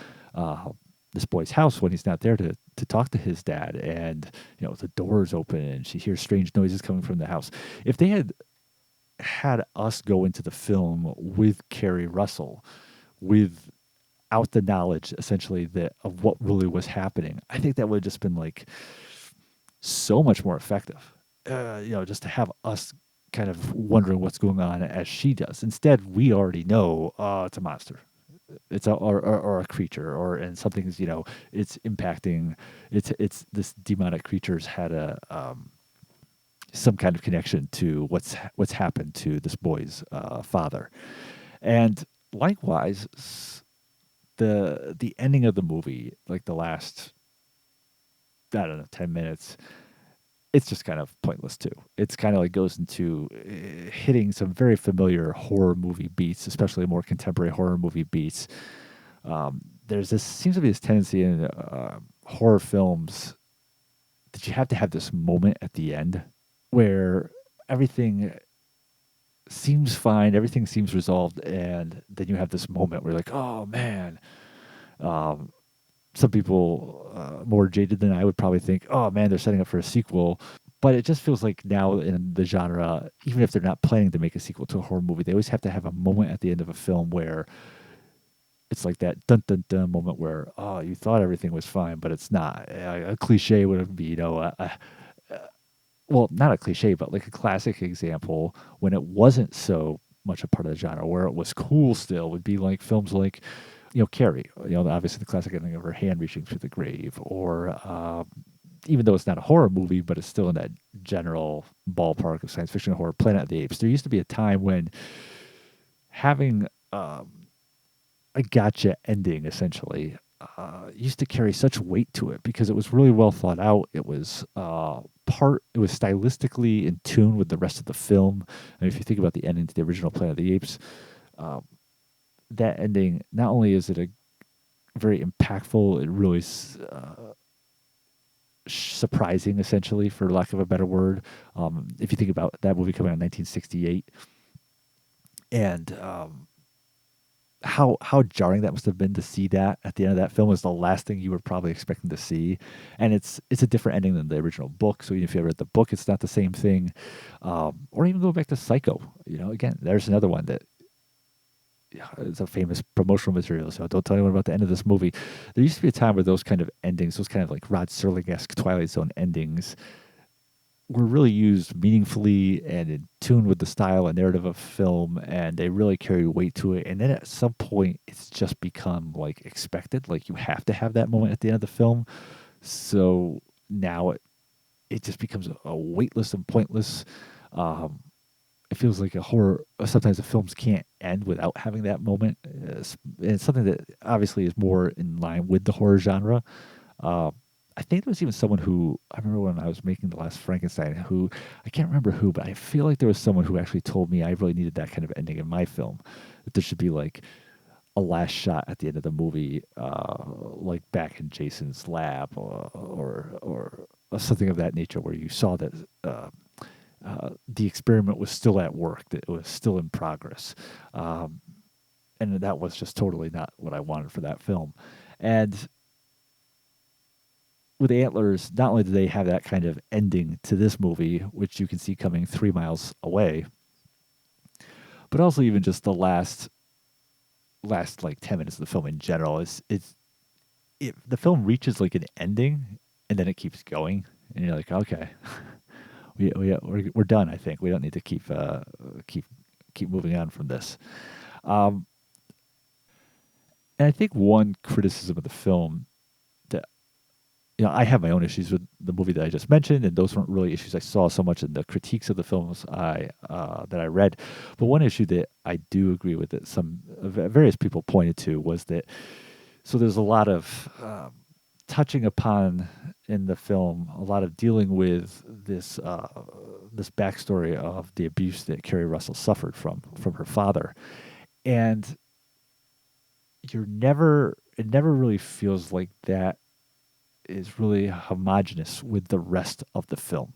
this boy's house when he's not there to talk to his dad, and the door is open and she hears strange noises coming from the house. If they had had us go into the film with Carrie Russell, without the knowledge essentially that of what really was happening, I think that would have just been like so much more effective. Just to have us kind of wondering what's going on as she does. Instead, we already know, it's a monster. It's or a creature, or and something's it's impacting. It's this demonic creature's had a some kind of connection to what's happened to this boy's father, and likewise, the ending of the movie, like the last, I don't know, 10 minutes, it's just kind of pointless too. It's kind of like goes into hitting some very familiar horror movie beats, especially more contemporary horror movie beats. There's this seems to be this tendency in horror films that you have to have this moment at the end where everything seems fine, everything seems resolved, and then you have this moment where you're like, oh man. Um, some people more jaded than I would probably think, oh man, they're setting up for a sequel. But it just feels like now in the genre, even if they're not planning to make a sequel to a horror movie, they always have to have a moment at the end of a film where it's like that dun dun dun moment where, oh, you thought everything was fine, but it's not. A cliche would be, well, not a cliche, but like a classic example when it wasn't so much a part of the genre, where it was cool still, would be like films like, Carrie, obviously the classic ending of her hand reaching through the grave, or even though it's not a horror movie, but it's still in that general ballpark of science fiction horror, Planet of the Apes. There used to be a time when having a gotcha ending, essentially, used to carry such weight to it because it was really well thought out. It was it was stylistically in tune with the rest of the film. And if you think about the ending to the original Planet of the Apes, uh, that ending, not only is it a very impactful, it really is surprising, essentially, for lack of a better word. If you think about that movie coming out in 1968, and how jarring that must have been to see that at the end of that film was the last thing you were probably expecting to see, and it's a different ending than the original book. So even if you ever read the book, it's not the same thing. Or even go back to Psycho. Again, there's another one that, yeah, it's a famous promotional material, so don't tell anyone about the end of this movie. There used to be a time where those kind of endings, those kind of like Rod Serling-esque Twilight Zone endings, were really used meaningfully and in tune with the style and narrative of film, and they really carry weight to it. And then at some point, it's just become like expected, like you have to have that moment at the end of the film. So now it just becomes a weightless and pointless. Um, it feels like a horror. Sometimes the films can't end without having that moment. And it's something that obviously is more in line with the horror genre. Uh, I think there was even someone who, I remember when I was making The Last Frankenstein, who, I can't remember who, but I feel like there was someone who actually told me I really needed that kind of ending in my film. That there should be like a last shot at the end of the movie, like back in Jason's lab, or something of that nature, where you saw that the experiment was still at work, that it was still in progress. Um, and that was just totally not what I wanted for that film. And with Antlers, not only do they have that kind of ending to this movie, which you can see coming 3 miles away, but also even just the last like 10 minutes of the film in general the film reaches like an ending and then it keeps going, and you're like, okay, we're done. I think we don't need to keep moving on from this. Um, and I think one criticism of the film that, I have my own issues with the movie that I just mentioned, and those weren't really issues I saw so much in the critiques of the films that I read. But one issue that I do agree with that some various people pointed to was that, so there's a lot of touching upon in the film, a lot of dealing with this backstory of the abuse that Carrie Russell suffered from her father, and it never really feels like that is really homogenous with the rest of the film.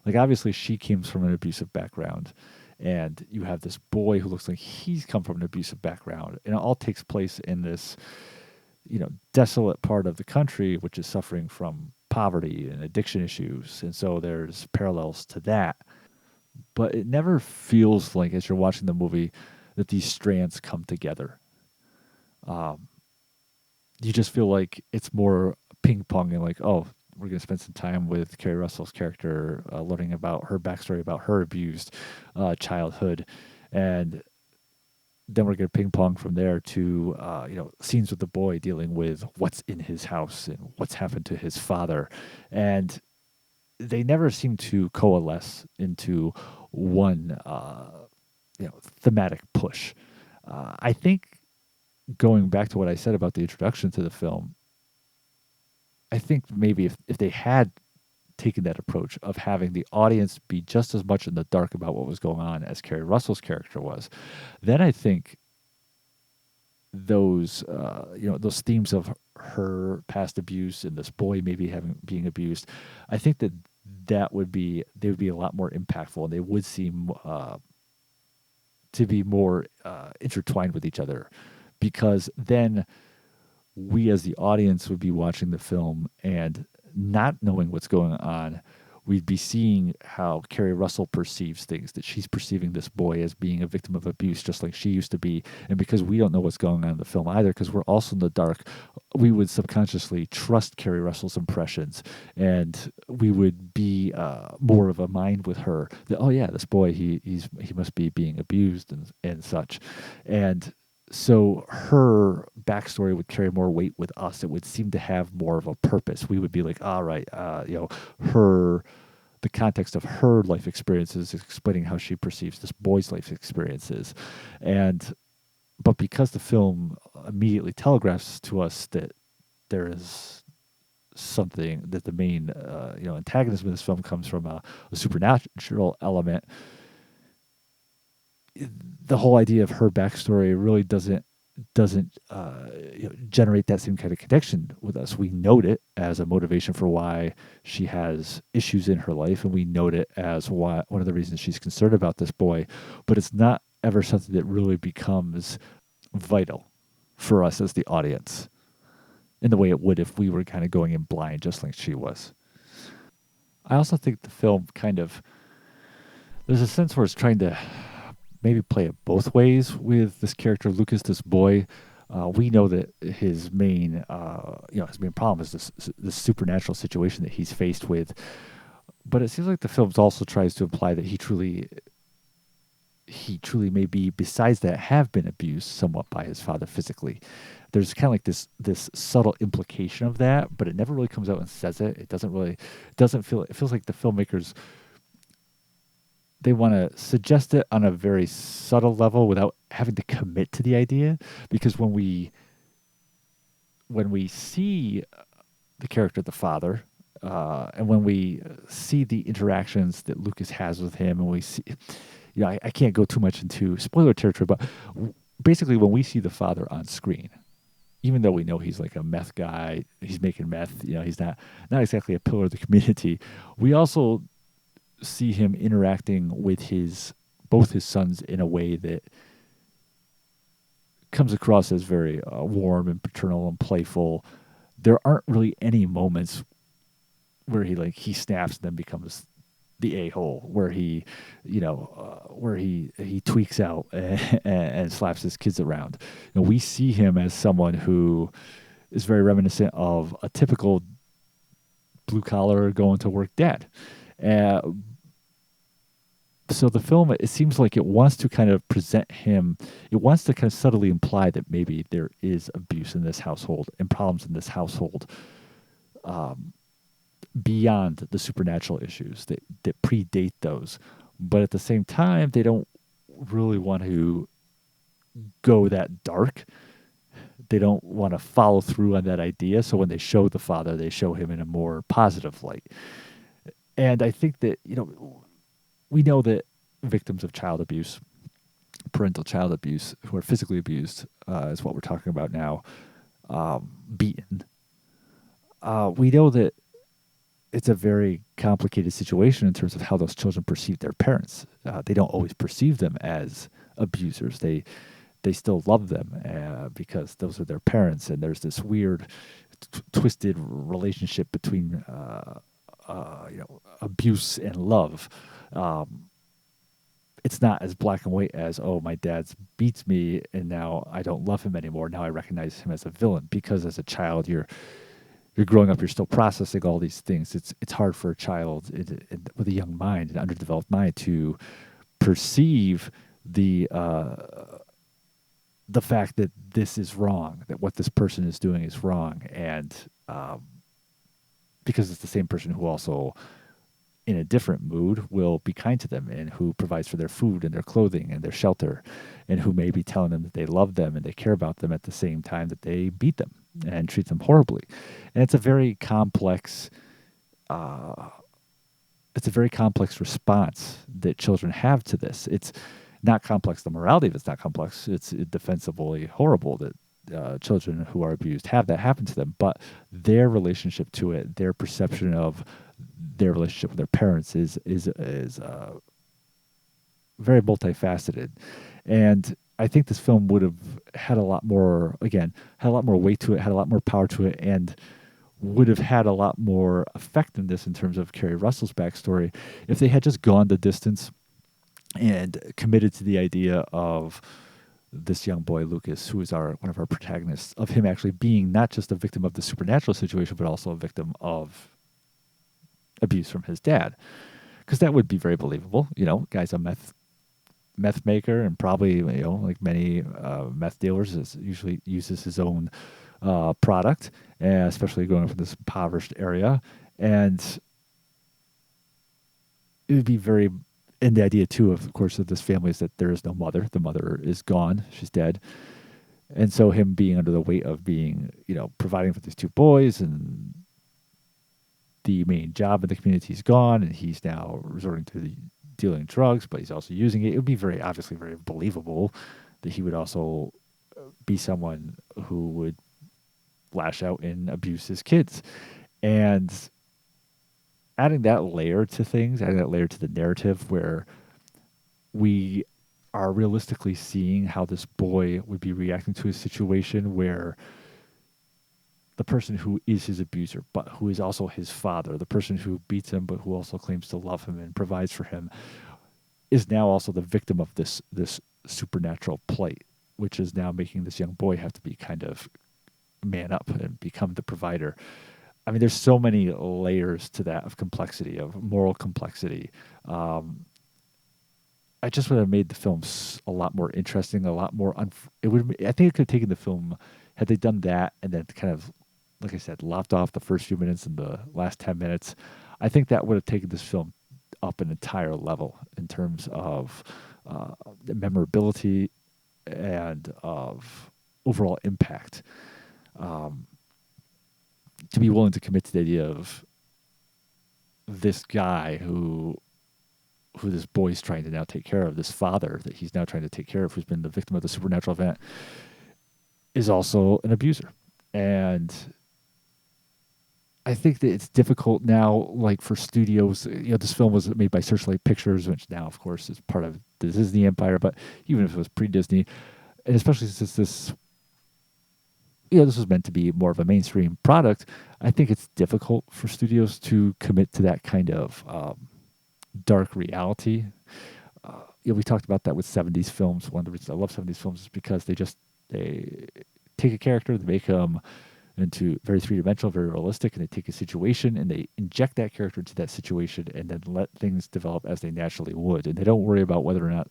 Like obviously she comes from an abusive background, and you have this boy who looks like he's come from an abusive background, and it all takes place in this, desolate part of the country which is suffering from poverty and addiction issues, and so there's parallels to that. but it never feels like, as you're watching the movie, that these strands come together. Um, you just feel like it's more ping pong and like, oh, we're going to spend some time with Carrie Russell's character, learning about her backstory, about her abused childhood, and then we're going to ping pong from there to scenes with the boy dealing with what's in his house and what's happened to his father, and they never seem to coalesce into one thematic push. I think going back to what I said about the introduction to the film, I think maybe if they had taken that approach of having the audience be just as much in the dark about what was going on as Carrie Russell's character was, then I think those themes of her past abuse and this boy maybe having being abused, I think that would be they would be a lot more impactful, and they would seem to be more intertwined with each other, because then we as the audience would be watching the film and not knowing what's going on. We'd be seeing how Carrie Russell perceives things, that she's perceiving this boy as being a victim of abuse, just like she used to be. And because we don't know what's going on in the film either, because we're also in the dark, we would subconsciously trust Carrie Russell's impressions, and we would be more of a mind with her. That, oh yeah, this boy, he must be being abused and such, and so her backstory would carry more weight with us. It would seem to have more of a purpose. We would be like, all right, her, the context of her life experiences is explaining how she perceives this boy's life experiences, and but because the film immediately telegraphs to us that there is something that the main antagonism of this film comes from a supernatural element, the whole idea of her backstory really doesn't generate that same kind of connection with us. We note it as a motivation for why she has issues in her life, and we note it as why one of the reasons she's concerned about this boy, but it's not ever something that really becomes vital for us as the audience in the way it would if we were kind of going in blind, just like she was. I also think the film kind of, there's a sense where it's trying to maybe play it both ways with this character Lucas, this boy. We know that his main problem is this supernatural situation that he's faced with, but it seems like the film also tries to imply that he truly may be, besides that, have been abused somewhat by his father physically. There's kind of like this subtle implication of that, but it never really comes out and says it. It feels like the filmmakers, they want to suggest it on a very subtle level without having to commit to the idea. Because when we see the character of the father, and when we see the interactions that Lucas has with him, and we see, I can't go too much into spoiler territory, but basically when we see the father on screen, even though we know he's like a meth guy, he's making meth, he's not exactly a pillar of the community, we also see him interacting with both his sons in a way that comes across as very warm and paternal and playful. There aren't really any moments where he snaps and then becomes the a-hole, where he tweaks out and slaps his kids around. We see him as someone who is very reminiscent of a typical blue collar going to work dad. So the film, it seems like it wants to kind of present him, it wants to kind of subtly imply that maybe there is abuse in this household and problems in this household, beyond the supernatural issues that predate those. But at the same time, they don't really want to go that dark. They don't want to follow through on that idea. So when they show the father, they show him in a more positive light. And I think that, we know that victims of child abuse, parental child abuse, who are physically abused, is what we're talking about now, beaten. We know that it's a very complicated situation in terms of how those children perceive their parents. They don't always perceive them as abusers. They still love them because those are their parents, and there's this weird, twisted relationship between abuse and love. it's not as black and white as, oh, my dad's beats me and now I don't love him anymore. Now I recognize him as a villain, because as a child you're growing up, you're still processing all these things. It's hard for a child with a young mind, an underdeveloped mind, to perceive the fact that this is wrong, that what this person is doing is wrong, and because it's the same person who also, in a different mood, will be kind to them, and who provides for their food and their clothing and their shelter, and who may be telling them that they love them and they care about them at the same time that they beat them and treat them horribly. And uh, it's a very complex response that children have to this. It's not complex. The morality of it's not complex. It's defensively horrible that children who are abused have that happen to them. But their relationship to it, their perception of their relationship with their parents is very multifaceted. And I think this film would have had a lot more, again, had a lot more weight to it, had a lot more power to it, and would have had a lot more effectiveness in terms of Kerry Russell's backstory if they had just gone the distance and committed to the idea of this young boy, Lucas, who is one of our protagonists, of him actually being not just a victim of the supernatural situation, but also a victim of abuse from his dad. Because that would be very believable. You know, guy's a meth maker, and probably, like many meth dealers, usually uses his own product, especially growing up in this impoverished area. And it would be very, and the idea too, of course, of this family is that there is no mother. The mother is gone. She's dead. And so him being under the weight of being, providing for these two boys, and the main job in the community is gone, and he's now resorting to dealing drugs, but he's also using it. It would be obviously very believable that he would also be someone who would lash out and abuse his kids. And adding that layer to things, adding that layer to the narrative, where we are realistically seeing how this boy would be reacting to a situation where the person who is his abuser, but who is also his father, the person who beats him, but who also claims to love him and provides for him, is now also the victim of this supernatural plight, which is now making this young boy have to be kind of man up and become the provider. I mean, there's so many layers to that of complexity, of moral complexity. I just would have made the film a lot more interesting, a lot more. I think it could have taken the film, had they done that, and then kind of, like I said, lopped off the first few minutes and the last 10 minutes. I think that would have taken this film up an entire level in terms of memorability and of overall impact. To be willing to commit to the idea of this guy who this boy's trying to now take care of, this father that he's now trying to take care of, who's been the victim of the supernatural event, is also an abuser. And I think that it's difficult now, like for studios, this film was made by Searchlight Pictures, which now, of course, is part of the Disney empire, but even if it was pre-Disney, and especially since this was meant to be more of a mainstream product, I think it's difficult for studios to commit to that kind of dark reality. We talked about that with 70s films. One of the reasons I love 70s films is because they take a character, they make them into very three-dimensional, very realistic, and they take a situation and they inject that character into that situation and then let things develop as they naturally would. And they don't worry about whether or not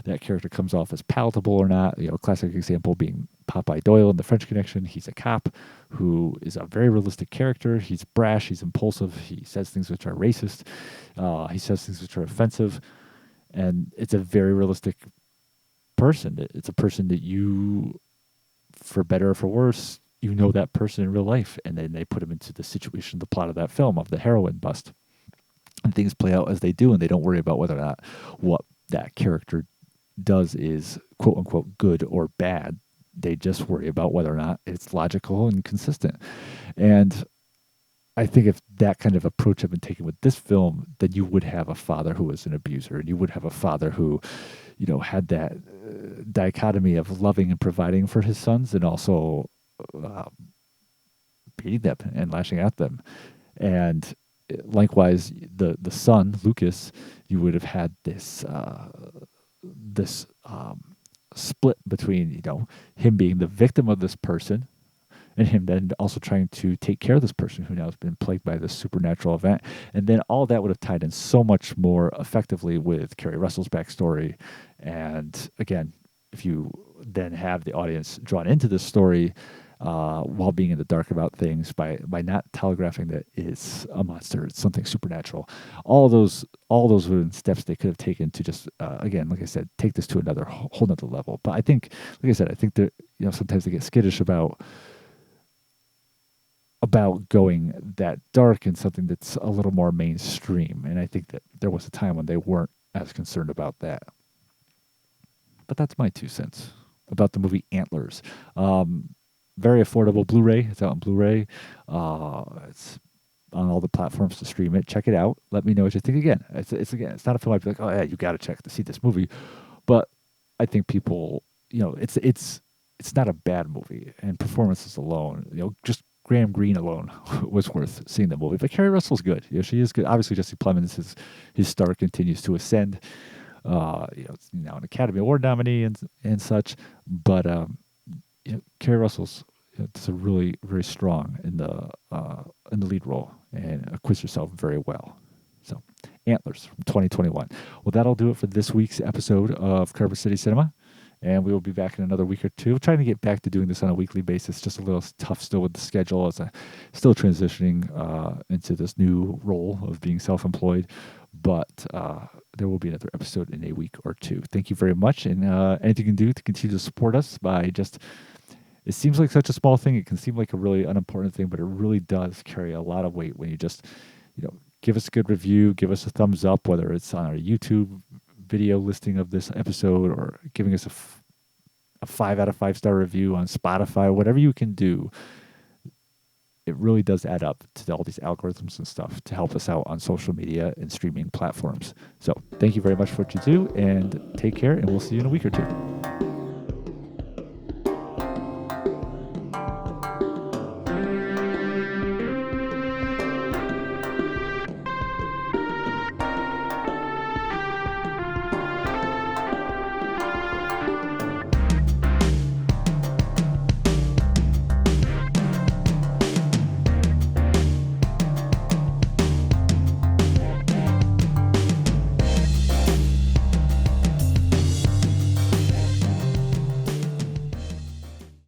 that character comes off as palatable or not. Classic example being Popeye Doyle in The French Connection. He's a cop who is a very realistic character. He's brash, he's impulsive, he says things which are racist, he says things which are offensive, and it's a very realistic person. It's a person that you, for better or for worse, that person in real life, and then they put him into the situation, the plot of that film, of the heroin bust, and things play out as they do, and they don't worry about whether or not what that character does is quote unquote good or bad. They just worry about whether or not it's logical and consistent. And I think if that kind of approach had been taken with this film, then you would have a father who was an abuser, and you would have a father who, had that dichotomy of loving and providing for his sons, and also beating them and lashing at them. And likewise, the son, Lucas, you would have had this this split between, him being the victim of this person and him then also trying to take care of this person who now has been plagued by this supernatural event. And then all that would have tied in so much more effectively with Kerry Russell's backstory. And again, if you then have the audience drawn into this story while being in the dark about things by not telegraphing that it's a monster, it's something supernatural. All those were steps they could have taken to just again, like I said, take this to another whole nother level. But I think, like I said, I think that sometimes they get skittish about going that dark in something that's a little more mainstream. And I think that there was a time when they weren't as concerned about that. But that's my 2 cents about the movie Antlers. Very affordable Blu-ray. It's out on Blu-ray. It's on all the platforms to stream it. Check it out. Let me know what you think. Again, it's not a film I'd be like, oh yeah, you got to see this movie. But I think people, it's not a bad movie, and performances alone, just Graham Greene alone was worth seeing the movie. But Kerry Russell's good. She is good. Obviously, Jesse Plemons, his star continues to ascend. It's now an Academy Award nominee and such. But Kerry Russell's does a really very strong in the lead role and acquits herself very well. So, Antlers from 2021. Well, that'll do it for this week's episode of Carver City Cinema. And we will be back in another week or two. Trying to get back to doing this on a weekly basis. Just a little tough still with the schedule as I'm still transitioning into this new role of being self-employed. But there will be another episode in a week or two. Thank you very much. And anything you can do to continue to support us by just... It seems like such a small thing. It can seem like a really unimportant thing, but it really does carry a lot of weight when you just, give us a good review, give us a thumbs up, whether it's on our YouTube video listing of this episode or giving us a 5 out of 5 star review on Spotify, whatever you can do. It really does add up to all these algorithms and stuff to help us out on social media and streaming platforms. So thank you very much for what you do, and take care, and we'll see you in a week or two.